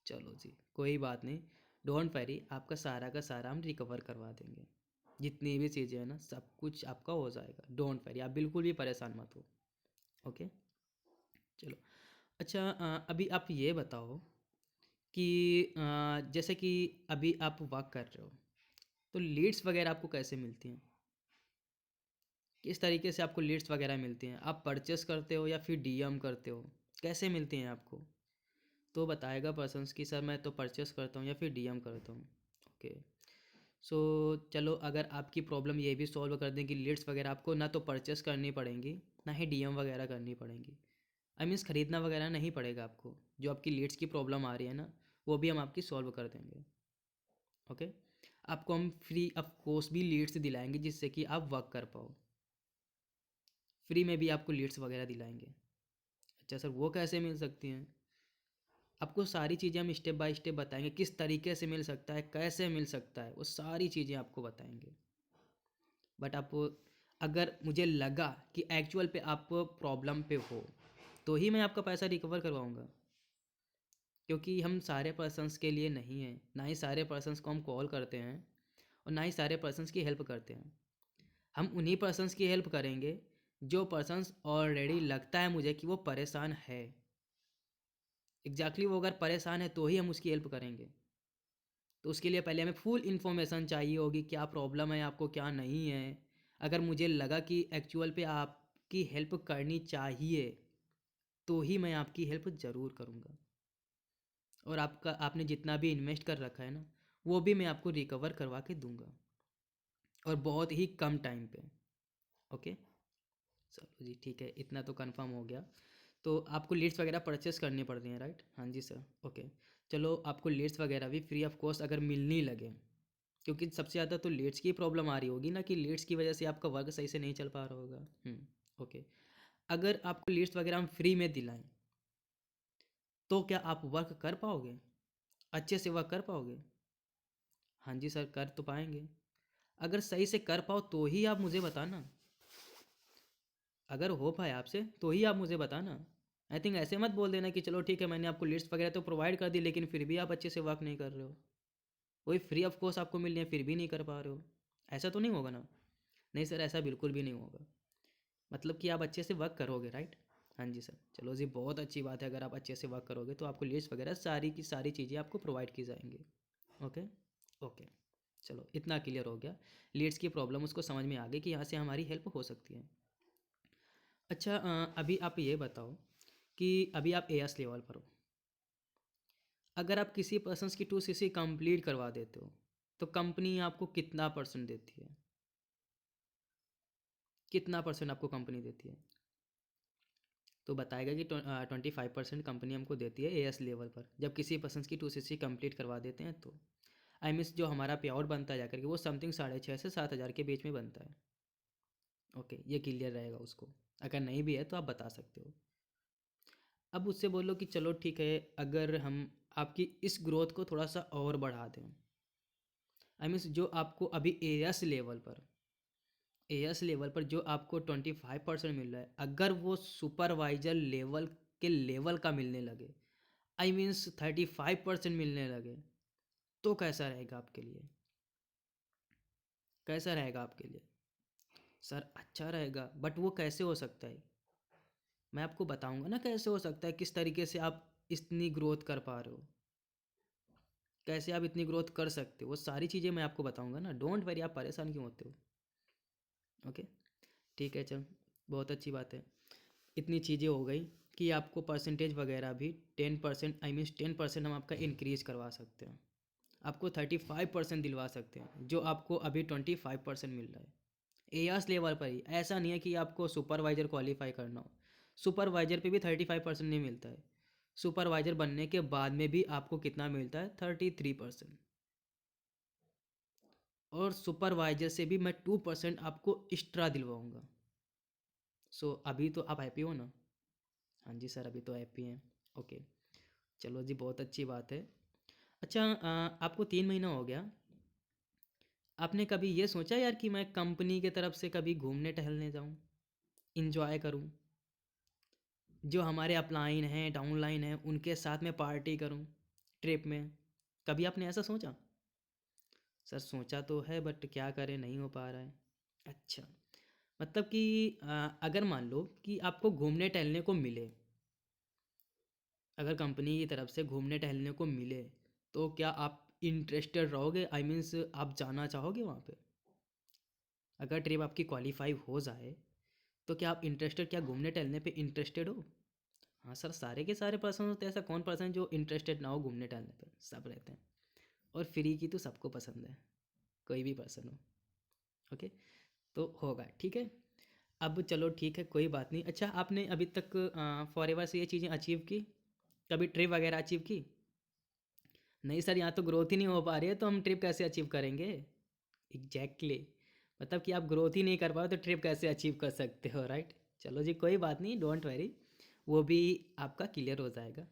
चलो जी, कोई बात नहीं, डोंट वरी, आपका सारा का सारा हम रिकवर करवा देंगे। जितनी भी चीज़ें हैं ना, सब कुछ आपका हो जाएगा, डोंट वरी, आप बिल्कुल भी परेशान मत हो। ओके, चलो। अच्छा, अभी आप ये बताओ कि जैसे कि अभी आप वर्क कर रहे हो, तो लीड्स वगैरह आपको कैसे मिलती हैं? किस तरीके से आपको लीड्स वगैरह मिलती हैं? आप परचेस करते हो या फिर डीएम करते हो? कैसे मिलती हैं आपको? तो बताएगा पर्सन्स कि सर मैं तो परचेस करता हूँ या फिर डीएम करता हूँ। ओके, सो चलो, अगर आपकी प्रॉब्लम ये भी सॉल्व कर दें कि लीड्स वगैरह आपको ना तो परचेस करनी पड़ेंगी, ना ही डीएम वगैरह करनी पड़ेंगी। आई मीन्स ख़रीदना वगैरह नहीं पड़ेगा आपको। जो आपकी लीड्स की प्रॉब्लम आ रही है ना, वो भी हम आपकी सॉल्व कर देंगे। ओके, आपको हम फ्री ऑफ कॉस्ट भी लीड्स दिलाएंगे जिससे कि आप वर्क कर पाओ। फ्री में भी आपको लीड्स वगैरह दिलाएंगे। अच्छा सर, वो कैसे मिल सकती हैं? आपको सारी चीज़ें हम स्टेप बाय स्टेप बताएंगे, किस तरीके से मिल सकता है, कैसे मिल सकता है, वो सारी चीज़ें आपको बताएंगे। बट आप, अगर मुझे लगा कि एक्चुअल पे आप प्रॉब्लम पे हो, तो ही मैं आपका पैसा रिकवर करवाऊँगा। क्योंकि हम सारे पर्सन्स के लिए नहीं हैं, ना ही सारे पर्सन्स को हम कॉल करते हैं और ना ही सारे पर्सन्स की हेल्प करते हैं। हम उन्हीं पर्सन्स की हेल्प करेंगे जो पर्सन्स ऑलरेडी लगता है मुझे कि वो परेशान है। एग्जैक्टली वो अगर परेशान है तो ही हम उसकी हेल्प करेंगे। तो उसके लिए पहले हमें फुल इन्फॉर्मेशन चाहिए होगी, क्या प्रॉब्लम है आपको, क्या नहीं है। अगर मुझे लगा कि एक्चुअल पे आपकी हेल्प करनी चाहिए, तो ही मैं आपकी हेल्प ज़रूर करूँगा। और आपका, आपने जितना भी इन्वेस्ट कर रखा है ना, वो भी मैं आपको रिकवर करवा के दूंगा, और बहुत ही कम टाइम पे। ओके, चलो जी, ठीक है, इतना तो कंफर्म हो गया। तो आपको लीड्स वगैरह परचेस करनी पड़ती हैं, राइट? हाँ जी सर, ओके। चलो, आपको लीड्स वगैरह भी फ्री ऑफ कॉस्ट अगर मिलने लगे, क्योंकि सबसे ज़्यादा तो लीड्स की प्रॉब्लम आ रही होगी ना, कि लीड्स की वजह से आपका वर्क सही से नहीं चल पा रहा होगा। ओके, अगर आपको लीड्स वगैरह हम फ्री में दिलाएं, तो क्या आप वर्क कर पाओगे? अच्छे से वर्क कर पाओगे? हाँ जी सर, कर तो पाएंगे। अगर सही से कर पाओ तो ही आप मुझे बताना। अगर हो पाए आपसे तो ही आप मुझे बताना। आई थिंक ऐसे मत बोल देना कि चलो ठीक है, मैंने आपको लिस्ट वगैरह तो प्रोवाइड कर दी, लेकिन फिर भी आप अच्छे से वर्क नहीं कर रहे हो। वही फ्री ऑफ कोर्स आपको मिल रही है, फिर भी नहीं कर पा रहे हो। ऐसा तो नहीं होगा ना? नहीं सर, ऐसा बिल्कुल भी नहीं होगा। मतलब कि आप अच्छे से वर्क करोगे, राइट? हाँ जी सर, चलो जी, बहुत अच्छी बात है। अगर आप अच्छे से वर्क करोगे तो आपको लिस्ट वगैरह सारी की सारी चीज़ें आपको प्रोवाइड की जाएंगी। ओके, ओके, चलो, इतना क्लियर हो गया। लीड्स की प्रॉब्लम उसको समझ में आ गई कि यहाँ से हमारी हेल्प हो सकती है। अच्छा, अभी आप ये बताओ कि अभी आप एएस लेवल पर हो। अगर आप किसी पर्सन्स की 2 सीसी कंप्लीट करवा देते हो, तो कंपनी आपको कितना परसेंट देती है? कितना परसेंट आपको कंपनी देती है? तो बताएगा कि 25% कंपनी हमको देती है एएस लेवल पर, जब किसी पर्सन्स की 2 सीसी कंप्लीट करवा देते हैं तो। आई मीन्स जो हमारा पे आउट बनता है जाकर के, वो समथिंग 6,500 से 7,000 के बीच में बनता है। ओके, ये क्लियर रहेगा उसको। अगर नहीं भी है तो आप बता सकते हो। अब उससे बोलो कि चलो ठीक है, अगर हम आपकी इस ग्रोथ को थोड़ा सा और बढ़ा दें। आई मीन्स जो आपको अभी एएस लेवल पर जो आपको 25% मिल रहा है, अगर वो सुपरवाइजर लेवल के लेवल का मिलने लगे, आई मीन्स 35% मिलने लगे, तो कैसा रहेगा आपके लिए? कैसा रहेगा आपके लिए? सर अच्छा रहेगा, बट वो कैसे हो सकता है? मैं आपको बताऊंगा ना कैसे हो सकता है, किस तरीके से आप इतनी ग्रोथ कर पा रहे हो, कैसे आप इतनी ग्रोथ कर सकते हो, वो सारी चीज़ें मैं आपको बताऊंगा ना। डोंट वरी, आप परेशान क्यों होते हो? ओके, ठीक है, चल, बहुत अच्छी बात है। इतनी चीज़ें हो गई कि आपको परसेंटेज वगैरह भी 10%, आई मीन्स 10% हम आपका इंक्रीज़ करवा सकते हैं, आपको 35% दिलवा सकते हैं, जो आपको अभी 25% मिल रहा है एआस लेवल पर ही। ऐसा नहीं है कि आपको सुपरवाइज़र क्वालिफाई करना हो, सुपरवाइज़र पे भी 35% नहीं मिलता है, सुपरवाइज़र बनने के बाद में भी आपको कितना मिलता है? 33%। और सुपरवाइज़र से भी मैं 2% आपको एक्स्ट्रा दिलवाऊंगा। सो अभी तो आप हैप्पी हो ना? हाँ जी सर, अभी तो हैप्पी हैं। ओके, चलो जी, बहुत अच्छी बात है। अच्छा, आपको 3 महीना हो गया, आपने कभी ये सोचा यार कि मैं कंपनी की तरफ से कभी घूमने टहलने जाऊँ, इंजॉय करूँ, जो हमारे अपलाइन हैं डाउनलाइन हैं उनके साथ में पार्टी करूं ट्रिप में? कभी आपने ऐसा सोचा? सर सोचा तो है, बट क्या करें, नहीं हो पा रहा है। अच्छा, मतलब कि अगर मान लो कि आपको घूमने टहलने को मिले, अगर कंपनी की तरफ से घूमने टहलने को मिले, तो क्या आप इंटरेस्टेड रहोगे? आई मीन्स आप जाना चाहोगे वहाँ पे? अगर ट्रिप आपकी क्वालिफाई हो जाए तो क्या आप इंटरेस्टेड, क्या घूमने टहलने पे इंटरेस्टेड हो? हाँ सर, सारे के सारे पर्सन होते हैं, ऐसा कौन पर्सन जो इंटरेस्टेड ना हो घूमने टहलने पे? सब रहते हैं। और फ्री की तो सबको पसंद है, कोई भी पर्सन हो। ओके, तो होगा, ठीक है। अब चलो ठीक है, कोई बात नहीं। अच्छा, आपने अभी तक फॉरएवर से ये चीज़ें अचीव की? कभी ट्रिप वगैरह अचीव की? नहीं सर, यहाँ तो ग्रोथ ही नहीं हो पा रही है, तो हम ट्रिप कैसे अचीव करेंगे? एग्जैक्टली, मतलब कि आप ग्रोथ ही नहीं कर पाओ तो ट्रिप कैसे अचीव कर सकते हो, राइट? चलो जी, कोई बात नहीं, डोंट वरी, वो भी आपका क्लियर हो जाएगा।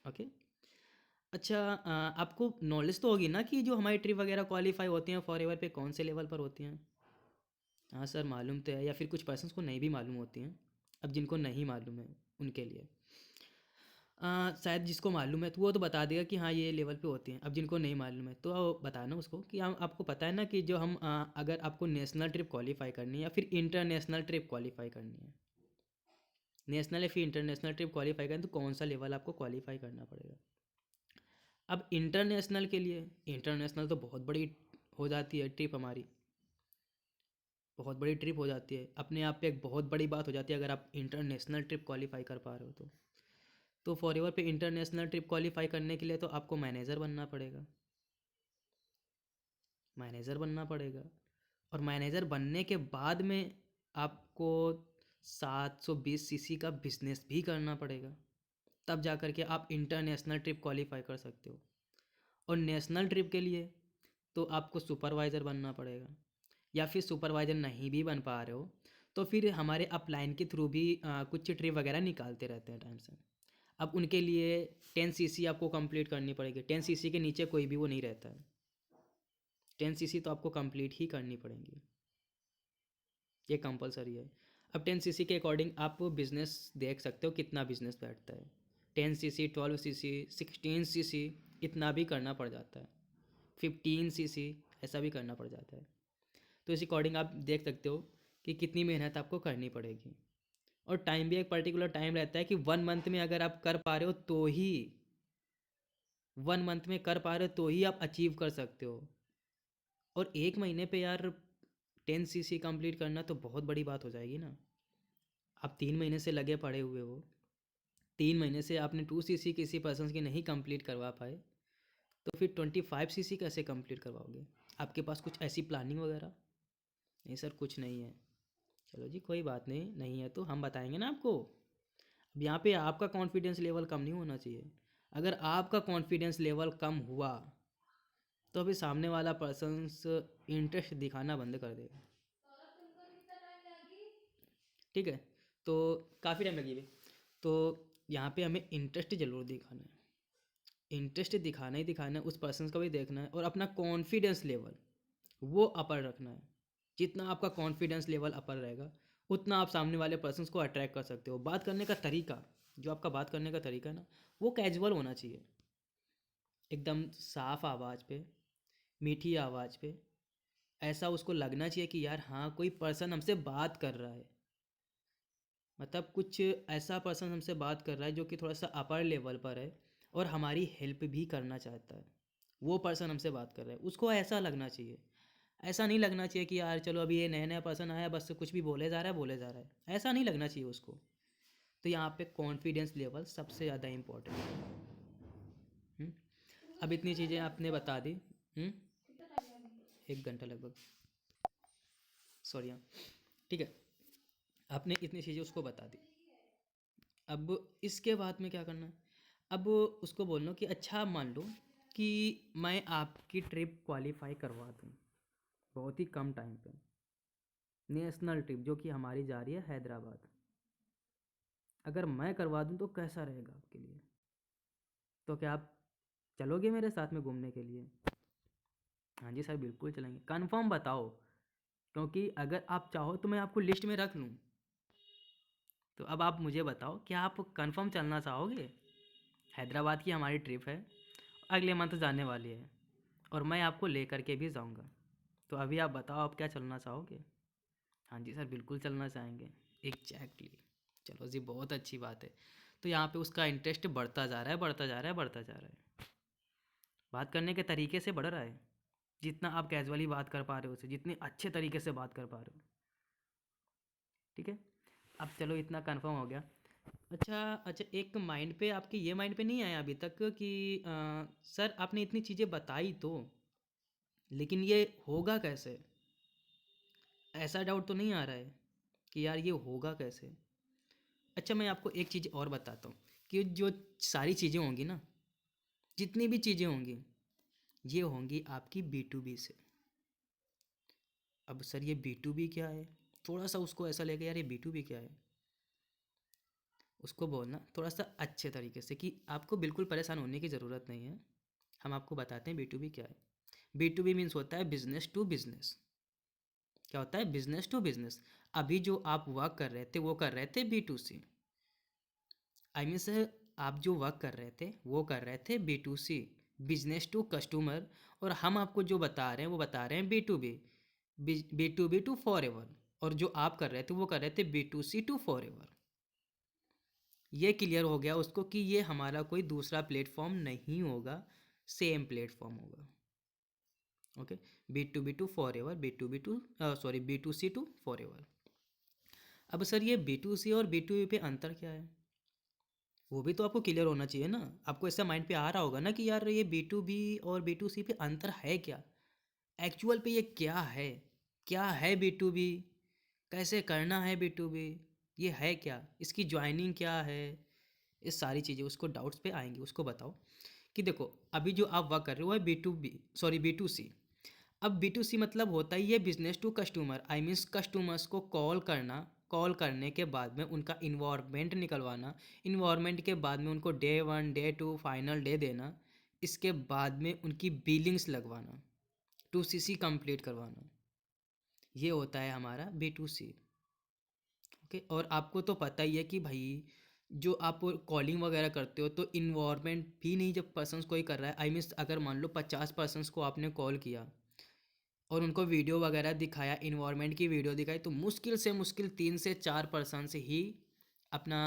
ओके। अच्छा, आपको नॉलेज तो होगी ना कि जो हमारी ट्रिप वगैरह क्वालिफाई होती हैं फॉरएवर पे कौन से लेवल पर होती हैं? हाँ सर, मालूम तो है, या फिर कुछ पर्सन्स को नहीं भी मालूम होती हैं। अब जिनको नहीं मालूम है उनके लिए शायद जिसको मालूम है तो वो तो बता देगा कि हाँ ये लेवल पे होती हैं। अब जिनको नहीं मालूम है तो बताना उसको कि हम, आपको पता है ना कि जो हम अगर आपको नेशनल ट्रिप क्वालिफाई करनी है या फिर इंटरनेशनल ट्रिप क्वालिफाई करनी है, नेशनल या फिर इंटरनेशनल ट्रिप क्वालिफाई करनी, तो कौन सा लेवल आपको क्वालिफाई करना पड़ेगा? अब इंटरनेशनल के लिए, इंटरनेशनल तो बहुत बड़ी हो जाती है ट्रिप हमारी, बहुत बड़ी ट्रिप हो जाती है, अपने आप पे एक बहुत बड़ी बात हो जाती है अगर आप इंटरनेशनल ट्रिप क्वालिफाई कर पा रहे हो तो फॉरएवर पे इंटरनेशनल ट्रिप क्वालिफाई करने के लिए तो आपको मैनेजर बनना पड़ेगा, मैनेजर बनना पड़ेगा। और मैनेजर बनने के बाद में आपको 720 सीसी का बिजनेस भी करना पड़ेगा, तब जा कर के आप इंटरनेशनल ट्रिप क्वालिफाई कर सकते हो। और नेशनल ट्रिप के लिए तो आपको सुपरवाइज़र बनना पड़ेगा, या फिर सुपरवाइज़र नहीं भी बन पा रहे हो तो फिर हमारे अपलाइन के थ्रू भी कुछ ट्रिप वगैरह निकालते रहते हैं टाइम से। अब उनके लिए 10 सीसी आपको कंप्लीट करनी पड़ेगी, 10 सीसी के नीचे कोई भी वो नहीं रहता है, 10 सीसी तो आपको कंप्लीट ही करनी पड़ेगी, ये कंपलसरी है। अब 10 सीसी के अकॉर्डिंग आप बिज़नेस देख सकते हो कितना बिज़नेस बैठता है, 10 सीसी, 12 सीसी, 16 सीसी, इतना भी करना पड़ जाता है, 15 सीसी, ऐसा भी करना पड़ जाता है। तो इस अकॉर्डिंग आप देख सकते हो कि कितनी मेहनत आपको करनी पड़ेगी। और टाइम भी एक पर्टिकुलर टाइम रहता है कि 1 मंथ में अगर आप कर पा रहे हो तो ही, 1 मंथ में कर पा रहे हो तो ही आप अचीव कर सकते हो। और 1 महीने पे यार 10 सीसी कंप्लीट करना तो बहुत बड़ी बात हो जाएगी ना। आप 3 महीने से लगे पड़े हुए हो, 3 महीने से आपने 2 सीसी किसी पर्सन की नहीं कंप्लीट करवा पाए, तो फिर 25 सीसी कैसे कंप्लीट करवाओगे? आपके पास कुछ ऐसी प्लानिंग वगैरह? नहीं सर, कुछ नहीं है। चलो जी, कोई बात नहीं, नहीं है तो हम बताएंगे ना आपको। अब यहाँ पे आपका कॉन्फिडेंस लेवल कम नहीं होना चाहिए। अगर आपका कॉन्फिडेंस लेवल कम हुआ तो अभी सामने वाला पर्सन्स इंटरेस्ट दिखाना बंद कर देगा, ठीक है? तो काफ़ी टाइम लगी भाई, तो यहाँ पे हमें इंटरेस्ट ज़रूर दिखाना है, इंटरेस्ट दिखाना ही दिखाना है, उस पर्सन का भी देखना है, और अपना कॉन्फिडेंस लेवल वो अपर रखना है। जितना आपका कॉन्फिडेंस लेवल अपर रहेगा उतना आप सामने वाले पर्सन को अट्रैक्ट कर सकते हो। बात करने का तरीका, जो आपका बात करने का तरीका है ना, वो कैजुअल होना चाहिए, एकदम साफ आवाज़ पे, मीठी आवाज़ पे, ऐसा उसको लगना चाहिए कि यार हाँ कोई पर्सन हमसे बात कर रहा है, मतलब कुछ ऐसा पर्सन हमसे बात कर रहा है जो कि थोड़ा सा अपर लेवल पर है और हमारी हेल्प भी करना चाहता है। वो पर्सन हमसे बात कर रहा है, उसको ऐसा लगना चाहिए। ऐसा नहीं लगना चाहिए कि यार चलो अभी ये नया नया पर्सन आया, बस कुछ भी बोले जा रहा है बोले जा रहा है, ऐसा नहीं लगना चाहिए उसको। तो यहाँ पे कॉन्फिडेंस लेवल सबसे ज़्यादा इम्पोर्टेंट है। हम्म, अब इतनी चीज़ें आपने बता दी। 1 घंटा लगभग, सॉरी हाँ। ठीक है, आपने इतनी चीज़ें उसको बता दी। अब इसके बाद में क्या करना है? अब उसको बोलना कि अच्छा मान लो कि मैं आपकी ट्रिप क्वालिफाई करवा दूँ बहुत ही कम टाइम पे, नेशनल ट्रिप जो कि हमारी जा रही है हैदराबाद, अगर मैं करवा दूँ तो कैसा रहेगा आपके लिए? तो क्या आप चलोगे मेरे साथ में घूमने के लिए? हाँ जी सर बिल्कुल चलेंगे। कंफर्म बताओ, क्योंकि अगर आप चाहो तो मैं आपको लिस्ट में रख लूँ। तो अब आप मुझे बताओ, क्या आप कंफर्म चलना चाहोगे? हैदराबाद की हमारी ट्रिप है, अगले मंथ जाने वाली है, और मैं आपको लेकर के भी जाऊंगा। तो अभी आप बताओ आप क्या चलना चाहोगे? हाँ जी सर बिल्कुल चलना चाहेंगे। एग्जैक्टली। चलो जी बहुत अच्छी बात है। तो यहाँ पे उसका इंटरेस्ट बढ़ता जा रहा है, बढ़ता जा रहा है, बढ़ता जा रहा है। बात करने के तरीके से बढ़ रहा है, जितना आप कैजुअली बात कर पा रहे हो उसे, जितने अच्छे तरीके से बात कर पा रहे हो। ठीक है, अब चलो इतना कंफर्म हो गया। अच्छा अच्छा, एक माइंड पे आपके ये माइंड पे नहीं आया अभी तक कि सर आपने इतनी चीज़ें बताई तो, लेकिन ये होगा कैसे? ऐसा डाउट तो नहीं आ रहा है कि यार ये होगा कैसे? अच्छा मैं आपको एक चीज़ और बताता हूँ कि जो सारी चीज़ें होंगी ना, जितनी भी चीज़ें होंगी, ये होंगी आपकी B2B से। अब सर ये B2B क्या है? थोड़ा सा उसको ऐसा लगेगा यार ये B2B क्या है। उसको बोलना थोड़ा सा अच्छे तरीके से कि आपको बिल्कुल परेशान होने की ज़रूरत नहीं है, हम आपको बताते हैं B2B क्या है। B2B मीन्स होता है बिजनेस टू बिजनेस। क्या होता है? Business to business. अभी जो आप वर्क कर रहे थे वो कर रहे थे B2C। आई मीन्स आप जो वर्क कर रहे थे वो कर रहे थे B2C, बिजनेस टू कस्टमर। और हम आपको जो बता रहे हैं वो बता रहे हैं B2B, B2B to for ever. और जो आप कर रहे थे वो कर रहे थे B2C टू फॉर एवर। ये क्लियर हो गया उसको कि ये हमारा कोई दूसरा प्लेटफॉर्म नहीं होगा, सेम प्लेटफॉर्म होगा। Okay, B2B to forever, B2B to sorry B2C to forever. अब सर ये B2C और B2B पे अंतर क्या है? वो भी तो आपको क्लियर होना चाहिए ना। आपको ऐसा माइंड पे आ रहा होगा ना कि यार ये B2B और B2C पे अंतर है क्या, एक्चुअल पे ये क्या है? क्या है B2B? कैसे करना है B2B? ये है क्या, इसकी ज्वाइनिंग क्या है? ये सारी चीज़ें उसको डाउट्स पे आएंगी। उसको बताओ कि देखो अभी जो आप वर्क कर रहे हो वो है B2B सॉरी B2C। अब B2C मतलब होता ही है business to customer. I means customers को कॉल करना, कॉल करने के बाद में उनका इन्वायरमेंट निकलवाना, इन्वायरमेंट के बाद में उनको डे 1 डे 2 फाइनल डे देना, इसके बाद में उनकी बिलिंग्स लगवाना, 2CC कंप्लीट करवाना। ये होता है हमारा B2C। ओके, और आपको तो पता ही है कि भाई जो आप कॉलिंग वगैरह करते हो तो इन्वायरमेंट भी नहीं, जब पर्सन्स कोई कर रहा है, आई मीन्स अगर मान लो 50 पर्सन्स को आपने कॉल किया और उनको वीडियो वगैरह दिखाया, इन्वायरमेंट की वीडियो दिखाई, तो मुश्किल से मुश्किल 3 से 4 पर्सन से ही अपना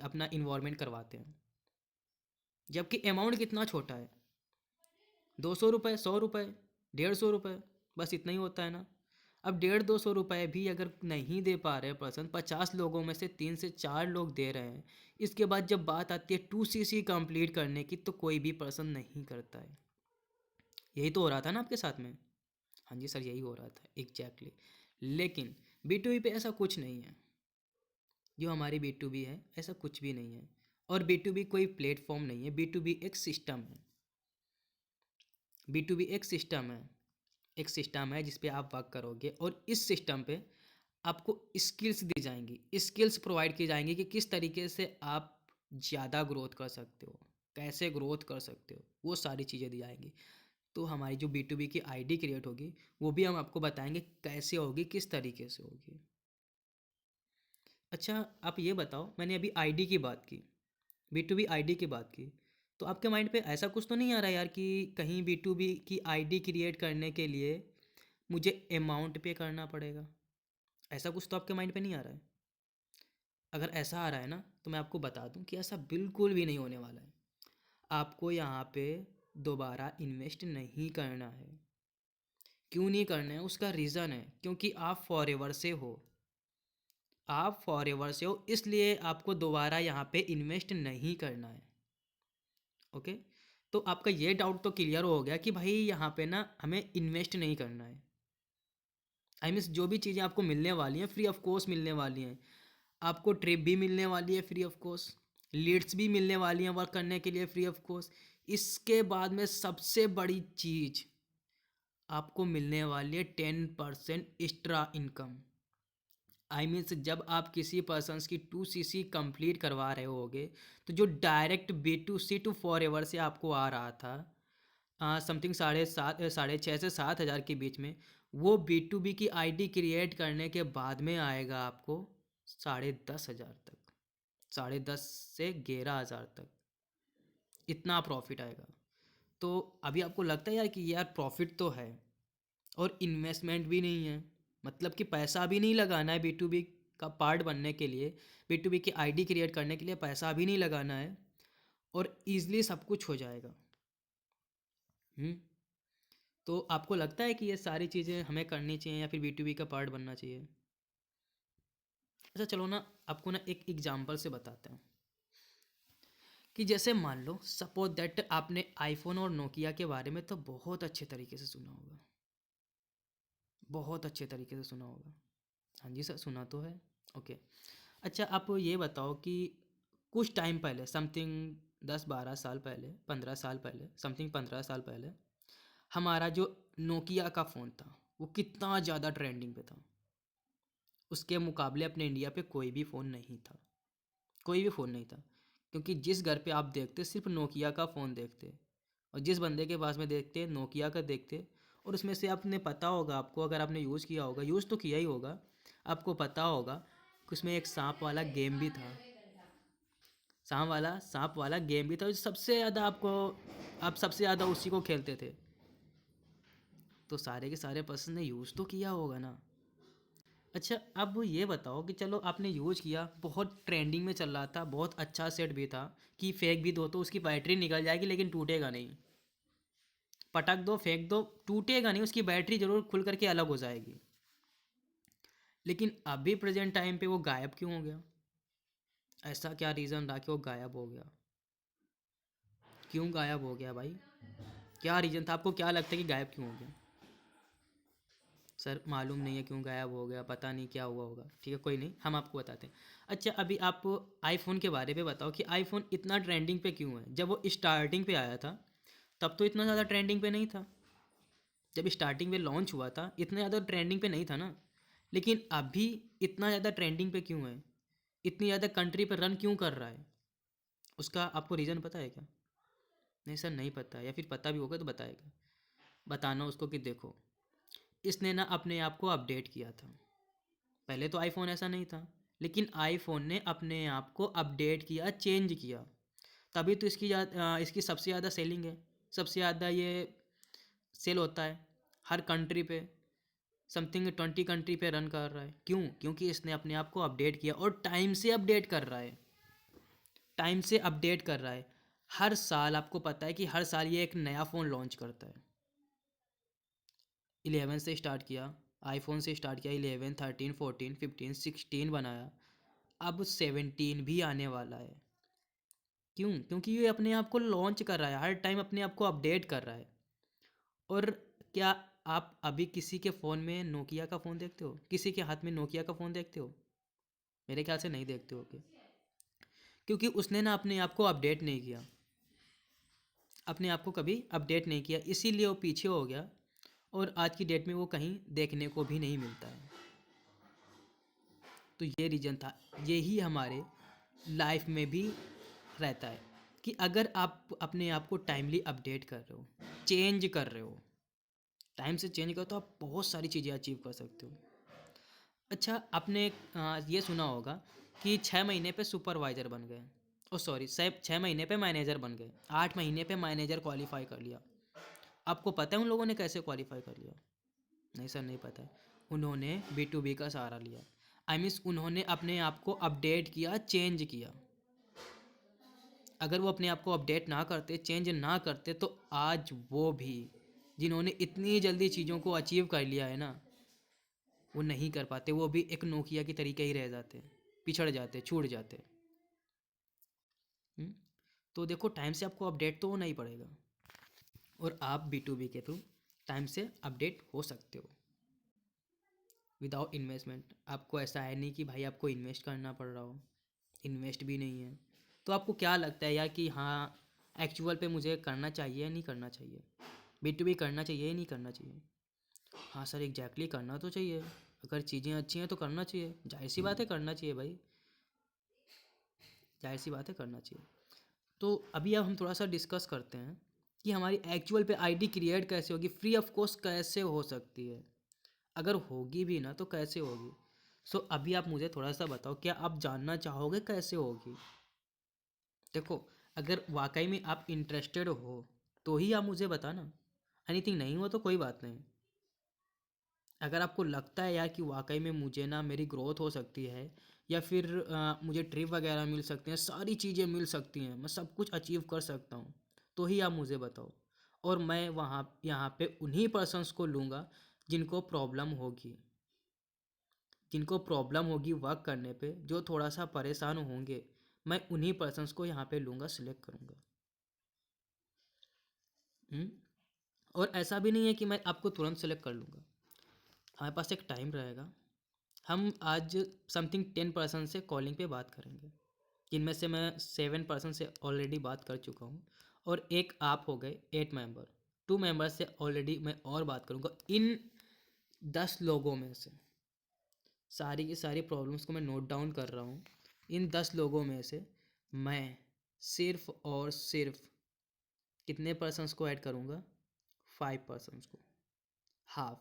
अपना इन्वायरमेंट करवाते हैं। जबकि अमाउंट कितना छोटा है, 200 रुपये, 100 रुपये, 150 रुपये, बस इतना ही होता है ना। अब 150 200 रुपये भी अगर नहीं दे पा रहे पर्सन, 50 लोगों में से 3 से 4 लोग दे रहे हैं, इसके बाद जब बात आती है 2CC कंप्लीट करने की तो कोई भी पर्सन नहीं करता है। यही तो हो रहा था ना आपके साथ में। हाँ जी सर यही हो रहा था एग्जैक्टली। लेकिन B2B पे ऐसा कुछ नहीं है। जो हमारी B2B है ऐसा कुछ भी नहीं है। और B2B कोई प्लेटफॉर्म नहीं है, B2B एक सिस्टम है। B2B एक सिस्टम है, एक सिस्टम है जिस पे आप वर्क करोगे, और इस सिस्टम पे आपको स्किल्स दी जाएंगी, स्किल्स प्रोवाइड की जाएंगी कि किस तरीके से आप ज़्यादा ग्रोथ कर सकते हो, कैसे ग्रोथ कर सकते हो, वो सारी चीज़ें दी जाएंगी। तो हमारी जो B2B की आईडी क्रिएट होगी वो भी हम आपको बताएंगे कैसे होगी, किस तरीके से होगी। अच्छा आप ये बताओ, मैंने अभी आईडी की बात की, B2B आईडी की बात की, तो आपके माइंड पे ऐसा कुछ तो नहीं आ रहा यार कि कहीं B2B की आईडी क्रिएट करने के लिए मुझे अमाउंट पे करना पड़ेगा। ऐसा कुछ तो आपके माइंड पे नहीं आ रहा है? अगर ऐसा आ रहा है ना, तो मैं आपको बता दूं कि ऐसा बिल्कुल भी नहीं होने वाला है। आपको यहाँ पे दोबारा इन्वेस्ट नहीं करना है। क्यों नहीं करना है? उसका रीज़न है क्योंकि आप फॉरएवर से हो। आप फॉरएवर से हो, इसलिए आपको दोबारा यहाँ पे इन्वेस्ट नहीं करना है। ओके, तो आपका ये डाउट तो क्लियर हो गया कि भाई यहाँ पे ना हमें इन्वेस्ट नहीं करना है। आई मीन्स जो भी चीज़ें आपको मिलने वाली हैं फ्री ऑफ कॉस्ट मिलने वाली हैं। आपको ट्रिप भी मिलने वाली है फ्री ऑफ कॉस्ट, लीड्स भी मिलने वाली हैं वर्क करने के लिए फ्री ऑफ कॉस्ट। इसके बाद में सबसे बड़ी चीज़ आपको मिलने वाली है 10% एक्स्ट्रा इनकम। आई मीन्स जब आप किसी पर्सनस की 2CC कंप्लीट करवा रहे होगे, तो जो direct B2C to for ever से आपको आ रहा था समथिंग 6,500 से 7,000 के बीच में, वो B2B की आईडी क्रिएट करने के बाद में आएगा आपको 10,500 तक, 10,500 से 11,000 तक, इतना प्रॉफिट आएगा। तो अभी आपको लगता है यार कि यार प्रॉफिट तो है और इन्वेस्टमेंट भी नहीं है, मतलब कि पैसा भी नहीं लगाना है B2B का पार्ट बनने के लिए, B2B की आईडी क्रिएट करने के लिए पैसा भी नहीं लगाना है और ईज़िली सब कुछ हो जाएगा। तो आपको लगता है कि ये सारी चीज़ें हमें करनी चाहिए या फिर B2B का पार्ट बनना चाहिए? अच्छा चलो ना, आपको ना एक एग्जांपल से बताते हैं कि जैसे मान लो सपोज दैट आपने आईफोन और नोकिया के बारे में तो बहुत अच्छे तरीके से सुना होगा, बहुत अच्छे तरीके से सुना होगा। हाँ जी सर, सुना तो है। ओके, अच्छा आप ये बताओ कि कुछ टाइम पहले समथिंग 10-12 साल पहले, 15 साल पहले, समथिंग 15 साल पहले हमारा जो नोकिया का फ़ोन था वो कितना ज़्यादा ट्रेंडिंग पे था। उसके मुकाबले अपने इंडिया पे कोई भी फ़ोन नहीं था, कोई भी फ़ोन नहीं था, क्योंकि जिस घर पे आप देखते सिर्फ नोकिया का फ़ोन देखते और जिस बंदे के पास में देखते नोकिया का देखते। और उसमें से आपने पता होगा, आपको अगर आपने यूज़ किया होगा, यूज़ तो किया ही होगा, आपको पता होगा कि उसमें एक सांप वाला गेम भी था, सांप वाला गेम भी था जो सबसे ज़्यादा आप सबसे ज़्यादा उसी को खेलते थे। तो सारे के सारे पर्सन ने यूज़ तो किया होगा ना। अच्छा अब ये बताओ कि चलो आपने यूज़ किया, बहुत ट्रेंडिंग में चल रहा था, बहुत अच्छा सेट भी था कि फेंक भी दो तो उसकी बैटरी निकल जाएगी लेकिन टूटेगा नहीं, पटक दो फेंक दो टूटेगा नहीं, उसकी बैटरी ज़रूर खुल करके अलग हो जाएगी। लेकिन अभी प्रेजेंट टाइम पे वो गायब क्यों हो गया? ऐसा क्या रीज़न रहा कि वो गायब हो गया? क्यों गायब हो गया भाई? क्या रीज़न था? आपको क्या लगता है कि गायब क्यों हो गया? सर मालूम नहीं है क्यों गायब हो गया, पता नहीं क्या हुआ होगा। ठीक है कोई नहीं, हम आपको बताते हैं। अच्छा अभी आप आईफोन के बारे में बताओ कि आईफोन इतना ट्रेंडिंग पे क्यों है? जब वो स्टार्टिंग पे आया था तब तो इतना ज़्यादा ट्रेंडिंग पे नहीं था। जब स्टार्टिंग में लॉन्च हुआ था इतना ज़्यादा ट्रेंडिंग पे नहीं था ना। लेकिन अभी इतना ज़्यादा ट्रेंडिंग पे क्यों है? इतनी ज़्यादा कंट्री पे रन क्यों कर रहा है? उसका आपको रीज़न पता है क्या? नहीं सर नहीं पता, या फिर पता भी होगा तो बताएगा, बताना उसको कि देखो इसने ना अपने आप को अपडेट किया था। पहले तो आईफोन ऐसा नहीं था, लेकिन आईफोन ने अपने आप को अपडेट किया, चेंज किया, तभी तो इसकी सबसे ज़्यादा सेलिंग है, सबसे ज़्यादा ये सेल होता है हर कंट्री पे, समथिंग 20 कंट्री पे रन कर रहा है। क्यों? क्योंकि इसने अपने आप को अपडेट किया और टाइम से अपडेट कर रहा है, टाइम से अपडेट कर रहा है। हर साल आपको पता है कि हर साल ये एक नया फ़ोन लॉन्च करता है। 11 से स्टार्ट किया, आईफोन से स्टार्ट किया, 11, 13, 14, 15, 16 बनाया, अब 17 भी आने वाला है। क्यों? क्योंकि ये अपने आप को लॉन्च कर रहा है, हर टाइम अपने आप को अपडेट कर रहा है। और क्या आप अभी किसी के फ़ोन में नोकिया का फ़ोन देखते हो? किसी के हाथ में नोकिया का फ़ोन देखते हो? मेरे ख्याल से नहीं देखते हो क्योंकि उसने ना अपने आप को अपडेट नहीं किया, अपने आप को कभी अपडेट नहीं किया, इसीलिए वो पीछे हो गया और आज की डेट में वो कहीं देखने को भी नहीं मिलता है। तो ये रीज़न था, यही हमारे लाइफ में भी रहता है कि अगर आप अपने आप को टाइमली अपडेट कर रहे हो, चेंज कर रहे हो, टाइम से चेंज करो तो आप बहुत सारी चीज़ें अचीव कर सकते हो। अच्छा आपने ये सुना होगा कि 6 महीने पे सुपरवाइज़र बन गए, ओ सॉरी 6 महीने पे मैनेजर बन गए, 8 महीने पे मैनेजर क्वालिफाई कर लिया। आपको पता है उन लोगों ने कैसे क्वालिफाई कर लिया? नहीं सर, नहीं पता है। उन्होंने B2B का सहारा लिया। आई मीन्स उन्होंने अपने आप को अपडेट किया, चेंज किया। अगर वो अपने आप को अपडेट ना करते, चेंज ना करते, तो आज वो भी जिन्होंने इतनी जल्दी चीज़ों को अचीव कर लिया है ना, वो नहीं कर पाते। वो भी एक नोकिया की तरीके ही रह जाते, पिछड़ जाते, छूट जाते। हम्म? तो देखो, टाइम से आपको अपडेट तो होना ही पड़ेगा, और आप B2B के थ्रू टाइम से अपडेट हो सकते हो विदाउट इन्वेस्टमेंट। आपको ऐसा है नहीं कि भाई आपको इन्वेस्ट करना पड़ रहा हो, इन्वेस्ट भी नहीं है। तो आपको क्या लगता है यार कि हाँ, एक्चुअल पे मुझे करना चाहिए या नहीं करना चाहिए, B2B करना चाहिए या नहीं करना चाहिए? हाँ सर, एग्जैक्टली करना तो चाहिए। अगर चीज़ें अच्छी हैं तो करना चाहिए, जाहिर सी बात है करना चाहिए भाई, जाहिर सी बात है करना चाहिए। तो अभी अब हम थोड़ा सा डिस्कस करते हैं कि हमारी एक्चुअल पे आईडी क्रिएट कैसे होगी, फ्री ऑफ कॉस्ट कैसे हो सकती है, अगर होगी भी ना तो कैसे होगी। सो अभी आप मुझे थोड़ा सा बताओ, क्या आप जानना चाहोगे कैसे होगी? देखो, अगर वाकई में आप इंटरेस्टेड हो तो ही आप मुझे बताना, एनीथिंग नहीं हो तो कोई बात नहीं। अगर आपको लगता है यार कि वाकई में मुझे ना मेरी ग्रोथ हो सकती है, या फिर मुझे ट्रिप वगैरह मिल सकते हैं, सारी चीज़ें मिल सकती हैं, मैं सब कुछ अचीव कर सकता हूँ, तो ही आप मुझे बताओ। और मैं वहाँ यहाँ पे उन्हीं पर्सन्स को लूँगा जिनको प्रॉब्लम होगी, जिनको प्रॉब्लम होगी वर्क करने पे, जो थोड़ा सा परेशान होंगे, मैं उन्हीं पर्सन्स को यहाँ पे लूँगा, सिलेक्ट करूँगा। हम्म? और ऐसा भी नहीं है कि मैं आपको तुरंत सेलेक्ट कर लूँगा, हमारे पास एक टाइम रहेगा। हम आज समथिंग 10% से कॉलिंग पे बात करेंगे, जिनमें से मैं 7% से ऑलरेडी बात कर चुका हूँ, और एक आप हो गए 8 मेंबर, 2 मेंबर से ऑलरेडी मैं और बात करूँगा। इन 10 लोगों में से सारी की सारी प्रॉब्लम्स को मैं नोट डाउन कर रहा हूँ। इन 10 लोगों में से मैं सिर्फ और सिर्फ कितने पर्सन्स को ऐड करूँगा? 5 पर्सन्स को, हाफ,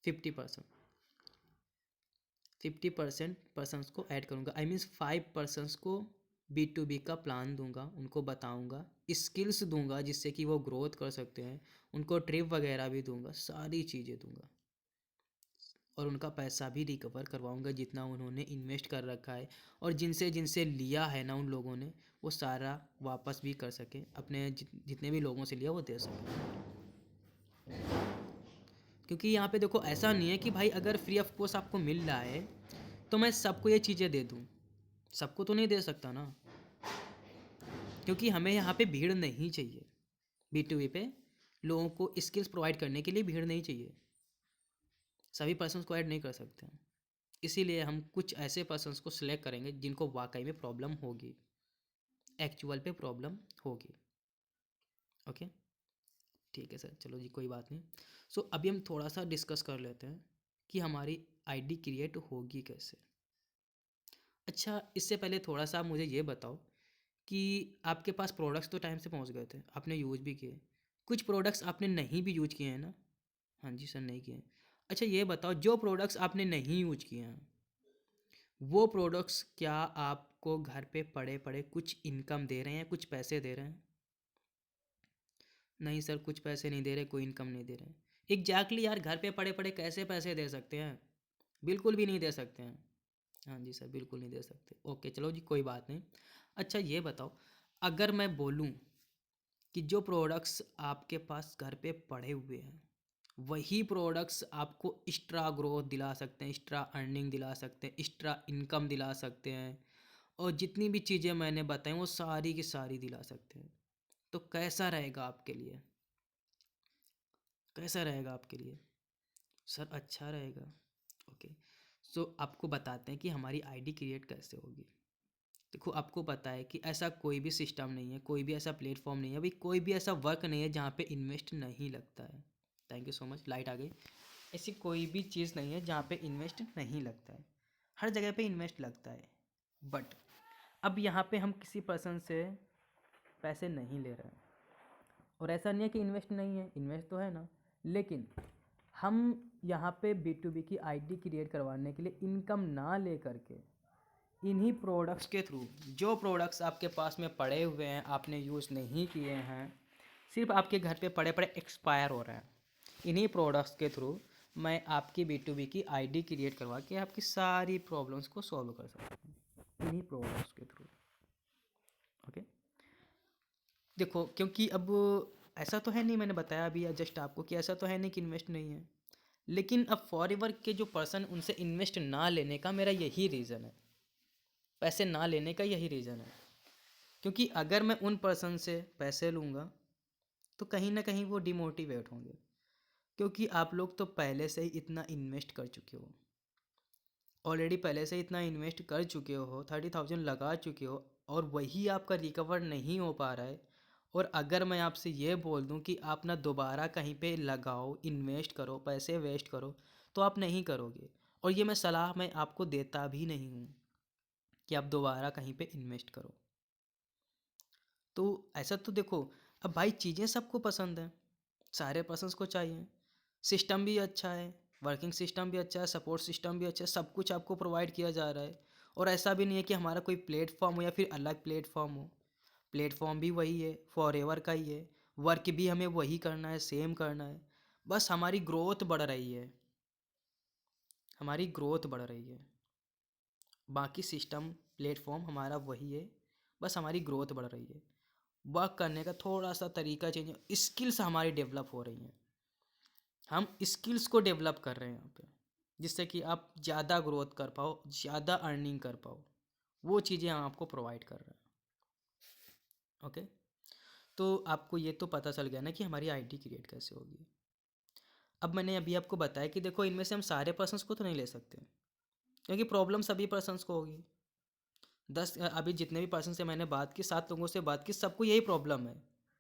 50%, 50% पर्सन्स को ऐड करूँगा। आई मीन्स 5 पर्सन्स को B2B का प्लान दूंगा, उनको बताऊंगा, स्किल्स दूंगा जिससे कि वो ग्रोथ कर सकते हैं, उनको ट्रिप वगैरह भी दूंगा, सारी चीज़ें दूंगा, और उनका पैसा भी रिकवर करवाऊंगा जितना उन्होंने इन्वेस्ट कर रखा है, और जिनसे जिनसे लिया है ना उन लोगों ने, वो सारा वापस भी कर सके, अपने जितने भी लोगों से लिया वो दे सके। क्योंकि यहाँ पे देखो, ऐसा नहीं है कि भाई अगर फ्री ऑफ कॉस्ट आपको मिल रहा है तो मैं सबको ये चीज़ें दे दूँ, सबको तो नहीं दे सकता ना, क्योंकि हमें यहाँ पे भीड़ नहीं चाहिए। B2B पे लोगों को स्किल्स प्रोवाइड करने के लिए भीड़ नहीं चाहिए, सभी पर्सन्स को ऐड नहीं कर सकते हैं। इसीलिए हम कुछ ऐसे पर्सन्स को सिलेक्ट करेंगे जिनको वाकई में प्रॉब्लम होगी, एक्चुअल पे प्रॉब्लम होगी। ओके, ठीक है सर, चलो जी, कोई बात नहीं। सो अभी हम थोड़ा सा डिस्कस कर लेते हैं कि हमारी आईडी क्रिएट होगी कैसे। अच्छा, इससे पहले थोड़ा सा मुझे ये बताओ कि आपके पास प्रोडक्ट्स तो टाइम से पहुंच गए थे, आपने यूज़ भी किए, कुछ प्रोडक्ट्स आपने नहीं भी यूज किए हैं ना? हाँ जी सर, नहीं किए हैं। अच्छा ये बताओ, जो प्रोडक्ट्स आपने नहीं यूज किए हैं, वो प्रोडक्ट्स क्या आपको घर पे पड़े पड़े कुछ इनकम दे रहे हैं, कुछ पैसे दे रहे हैं? नहीं सर, कुछ पैसे नहीं दे रहे, कोई इनकम नहीं दे रहे हैं। एग्जैक्टली यार, घर पे पड़े पड़े कैसे पैसे दे सकते हैं? बिल्कुल भी नहीं दे सकते हैं। हाँ जी सर, बिल्कुल नहीं दे सकते। ओके चलो जी, कोई बात नहीं। अच्छा ये बताओ, अगर मैं बोलूँ कि जो प्रोडक्ट्स आपके पास घर पे पड़े हुए हैं, वही प्रोडक्ट्स आपको एक्स्ट्रा ग्रोथ दिला सकते हैं, एक्स्ट्रा अर्निंग दिला सकते हैं, एक्स्ट्रा इनकम दिला सकते हैं, और जितनी भी चीज़ें मैंने बताई वो सारी की सारी दिला सकते हैं, तो कैसा रहेगा आपके लिए? कैसा रहेगा आपके लिए? सर अच्छा रहेगा। ओके, सो आपको बताते हैं कि हमारी आईडी क्रिएट कैसे होगी। देखो, आपको पता है कि ऐसा कोई भी सिस्टम नहीं है, कोई भी ऐसा प्लेटफॉर्म नहीं है भाई, कोई भी ऐसा वर्क नहीं है जहाँ पे इन्वेस्ट नहीं लगता है। Thank you so much, light आ गई। ऐसी कोई भी चीज़ नहीं है जहाँ पे इन्वेस्ट नहीं लगता है, हर जगह पे इन्वेस्ट लगता है। बट अब यहाँ पे हम किसी पर्सन से पैसे नहीं ले रहे हैं, और ऐसा नहीं है कि इन्वेस्ट नहीं है, इन्वेस्ट तो है ना, लेकिन हम यहाँ पे B2B की आईडी क्रिएट करवाने के लिए इनकम ना ले करके, इन्हीं प्रोडक्ट्स के थ्रू, जो प्रोडक्ट्स आपके पास में पड़े हुए हैं, आपने यूज़ नहीं किए हैं, सिर्फ आपके घर पे पड़े पड़े एक्सपायर हो रहे हैं, इन्हीं प्रोडक्ट्स के थ्रू मैं आपकी B2B की आईडी क्रिएट करवा के आपकी सारी प्रॉब्लम्स को सॉल्व कर सकता हूँ इन्हीं प्रोडक्ट्स के थ्रू। ओके, देखो क्योंकि अब ऐसा तो है नहीं, मैंने बताया अभी जस्ट आपको कि ऐसा तो है नहीं कि इन्वेस्ट नहीं है, लेकिन अब फॉरएवर के जो पर्सन उनसे इन्वेस्ट ना लेने का मेरा यही रीज़न है, पैसे ना लेने का यही रीज़न है। क्योंकि अगर मैं उन पर्सन से पैसे लूँगा तो कहीं ना कहीं वो डिमोटिवेट होंगे, क्योंकि आप लोग तो पहले से ही इतना इन्वेस्ट कर चुके हो, ऑलरेडी पहले से इतना इन्वेस्ट कर चुके हो, 30,000 लगा चुके हो, और वही आपका रिकवर नहीं हो पा रहा है। और अगर मैं आपसे ये बोल दूं कि आप ना दोबारा कहीं पे लगाओ, इन्वेस्ट करो, पैसे वेस्ट करो, तो आप नहीं करोगे। और ये मैं सलाह मैं आपको देता भी नहीं हूँ कि आप दोबारा कहीं पे इन्वेस्ट करो। तो ऐसा तो देखो, अब भाई चीज़ें सबको पसंद हैं, सारे पर्सन्स को चाहिए, सिस्टम भी अच्छा है, वर्किंग सिस्टम भी अच्छा है, सपोर्ट सिस्टम भी अच्छा है, सब कुछ आपको प्रोवाइड किया जा रहा है। और ऐसा भी नहीं है कि हमारा कोई प्लेटफॉर्म हो या फिर अलग प्लेटफॉर्म हो, प्लेटफॉर्म भी वही है, फॉरएवर का ही है, वर्क भी हमें वही करना है, सेम करना है, बस हमारी ग्रोथ बढ़ रही है, हमारी ग्रोथ बढ़ रही है। बाकी सिस्टम प्लेटफॉर्म हमारा वही है, बस हमारी ग्रोथ बढ़ रही है, वर्क करने का थोड़ा सा तरीका चेंज है, स्किल्स हमारी डेवलप हो रही हैं, हम स्किल्स को डेवलप कर रहे हैं यहाँ पे, जिससे कि आप ज़्यादा ग्रोथ कर पाओ, ज़्यादा अर्निंग कर पाओ, वो चीज़ें हम आपको प्रोवाइड कर रहे हैं। ओके, तो आपको ये तो पता चल गया ना कि हमारी आईडी क्रिएट कैसे होगी। अब मैंने अभी आपको बताया कि देखो इनमें से हम सारे पर्सन्स को तो नहीं ले सकते, क्योंकि प्रॉब्लम सभी पर्सन्स को होगी। अभी जितने भी पर्सन से मैंने बात की, 7 लोगों से बात की, सबको यही प्रॉब्लम है,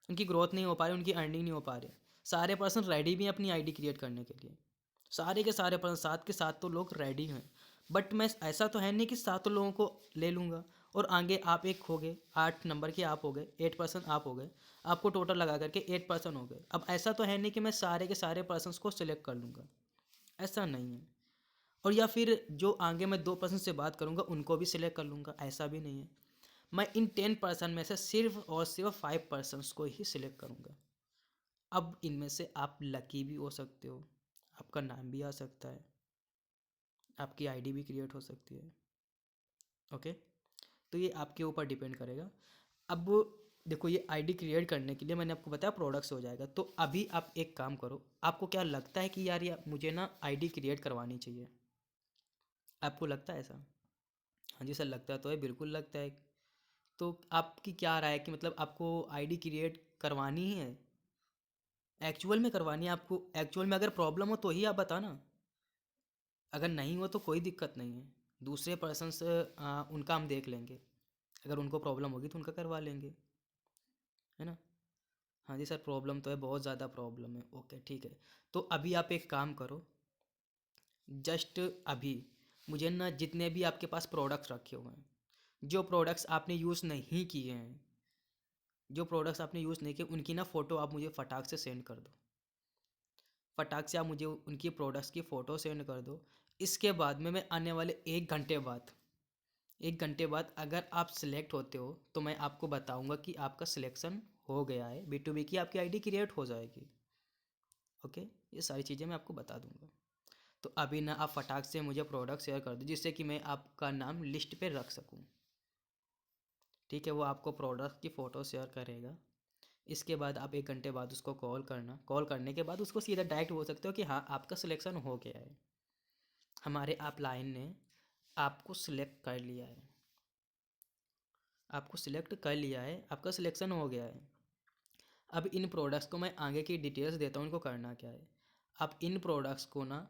उनकी ग्रोथ नहीं हो पा रही, उनकी अर्निंग नहीं हो पा रही। सारे पर्सन रेडी भी हैं अपनी आईडी क्रिएट करने के लिए, सारे के सारे पर्सन, 7 के 7 तो लोग रेडी हैं। बट मैं ऐसा तो है नहीं कि 7 लोगों को ले लूँगा और आगे आप एक हो गए, 8 नंबर के आप हो गए, 8% आप हो गए, आपको टोटल लगा करके 8% हो गए। अब ऐसा तो है नहीं कि मैं सारे के सारे पर्सनस को सिलेक्ट कर लूँगा, ऐसा नहीं है। और या फिर जो आगे मैं 2% से बात करूँगा उनको भी सिलेक्ट कर लूँगा, ऐसा भी नहीं है। मैं इन 10% में से सिर्फ और सिर्फ 5% को ही सिलेक्ट करूँगा। अब इनमें से आप लकी भी हो सकते हो, आपका नाम भी आ सकता है, आपकी आईडी भी क्रिएट हो सकती है। ओके, तो ये आपके ऊपर डिपेंड करेगा। अब देखो, ये आईडी क्रिएट करने के लिए मैंने आपको बताया प्रोडक्ट्स हो जाएगा। तो अभी आप एक काम करो, आपको क्या लगता है कि यार मुझे ना आईडी क्रिएट करवानी चाहिए, आपको लगता है ऐसा? हाँ जी सर, लगता तो है, बिल्कुल लगता है। तो आपकी क्या राय है कि मतलब आपको आईडी क्रिएट करवानी ही है, एक्चुअल में करवानी है आपको? एक्चुअल में अगर प्रॉब्लम हो तो ही आप बताना, अगर नहीं हो तो कोई दिक्कत नहीं है, दूसरे पर्सन्स उनका हम देख लेंगे, अगर उनको प्रॉब्लम होगी तो उनका करवा लेंगे, है ना? हाँ जी सर, प्रॉब्लम तो है, बहुत ज़्यादा प्रॉब्लम है। ओके ठीक है, तो अभी आप एक काम करो, जस्ट अभी मुझे ना जितने भी आपके पास प्रोडक्ट्स रखे हुए हैं, जो प्रोडक्ट्स आपने यूज़ नहीं किए हैं, जो प्रोडक्ट्स आपने यूज़ नहीं किए, उनकी ना फ़ोटो आप मुझे फटाक से सेंड कर दो, फटाक से आप मुझे उनकी प्रोडक्ट्स की फ़ोटो सेंड कर दो। इसके बाद में मैं आने वाले 1 घंटे बाद, 1 घंटे बाद अगर आप सिलेक्ट होते हो तो मैं आपको बताऊंगा कि आपका सिलेक्शन हो गया है, B2B की आपकी आईडी क्रिएट हो जाएगी। ओके, ये सारी चीज़ें मैं आपको बता दूंगा। तो अभी ना आप फटाक से मुझे प्रोडक्ट शेयर कर दो, जिससे कि मैं आपका नाम लिस्ट पे रख सकूं। ठीक है, वो आपको प्रोडक्ट की फ़ोटो शेयर करेगा। इसके बाद आप 1 घंटे बाद उसको कॉल करना, कॉल करने के बाद उसको सीधा डायरेक्ट बोल सकते हो कि हाँ आपका सिलेक्शन हो गया है, हमारे आप लाइन ने आपको सिलेक्ट कर लिया है, आपको सिलेक्ट कर लिया है, आपका सिलेक्शन हो गया है। अब इन प्रोडक्ट्स को मैं आगे की डिटेल्स देता हूँ, इनको करना क्या है। आप इन प्रोडक्ट्स को ना,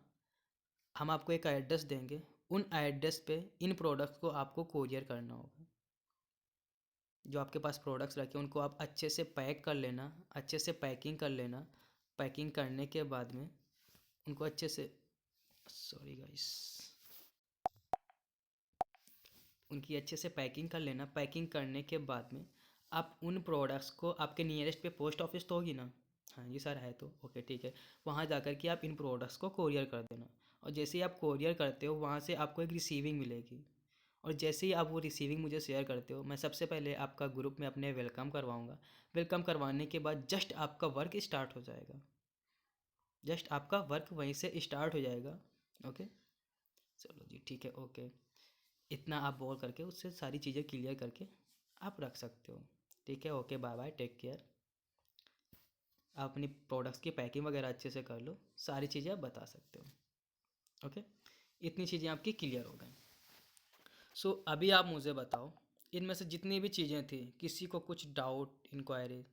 हम आपको एक एड्रेस देंगे, उन एड्रेस पे इन प्रोडक्ट्स को आपको कोरियर करना होगा। जो आपके पास प्रोडक्ट्स रखे उनको आप अच्छे से पैक कर लेना, अच्छे से पैकिंग कर लेना। पैकिंग करने के बाद में उनको अच्छे से, सॉरी गाइस, उनकी अच्छे से पैकिंग कर लेना। पैकिंग करने के बाद में आप उन प्रोडक्ट्स को, आपके नियरेस्ट पे पोस्ट ऑफिस तो होगी ना? हाँ जी सर है, तो ओके ठीक है, वहाँ जा कर के आप इन प्रोडक्ट्स को कोरियर कर देना। और जैसे ही आप कोरियर करते हो वहाँ से आपको एक रिसीविंग मिलेगी, और जैसे ही आप वो रिसीविंग मुझे शेयर करते हो, मैं सबसे पहले आपका ग्रुप में अपने वेलकम करवाऊँगा। वेलकम करवाने के बाद जस्ट आपका वर्क स्टार्ट हो जाएगा। जस्ट आपका वर्क वहीं से स्टार्ट हो जाएगा। ओके, चलो जी ठीक है, ओके। इतना आप बोल करके उससे सारी चीज़ें क्लियर करके आप रख सकते हो। ठीक है, okay, bye bye, take care. आप अपनी प्रोडक्ट्स की पैकिंग वगैरह अच्छे से कर लो, सारी चीज़ें आप बता सकते हो। ओके, इतनी चीज़ें आपकी क्लियर हो गई। सो अभी आप मुझे बताओ, इनमें से जितनी भी चीज़ें थी, किसी को कुछ डाउट, इंक्वायरी?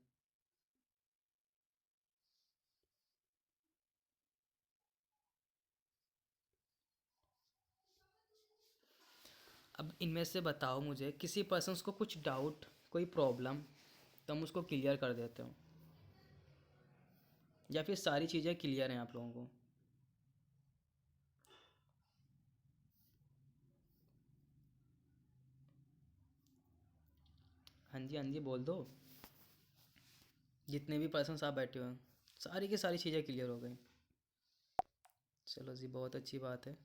अब इनमें से बताओ मुझे, किसी पर्सन्स को कुछ डाउट, कोई प्रॉब्लम, तो हम उसको क्लियर कर देते हो, या फिर सारी चीज़ें क्लियर हैं आप लोगों को? हाँ जी, हाँ जी, बोल दो। जितने भी पर्सन्स आप बैठे हो हैं, सारी की सारी चीज़ें क्लियर हो गई। चलो जी, बहुत अच्छी बात है।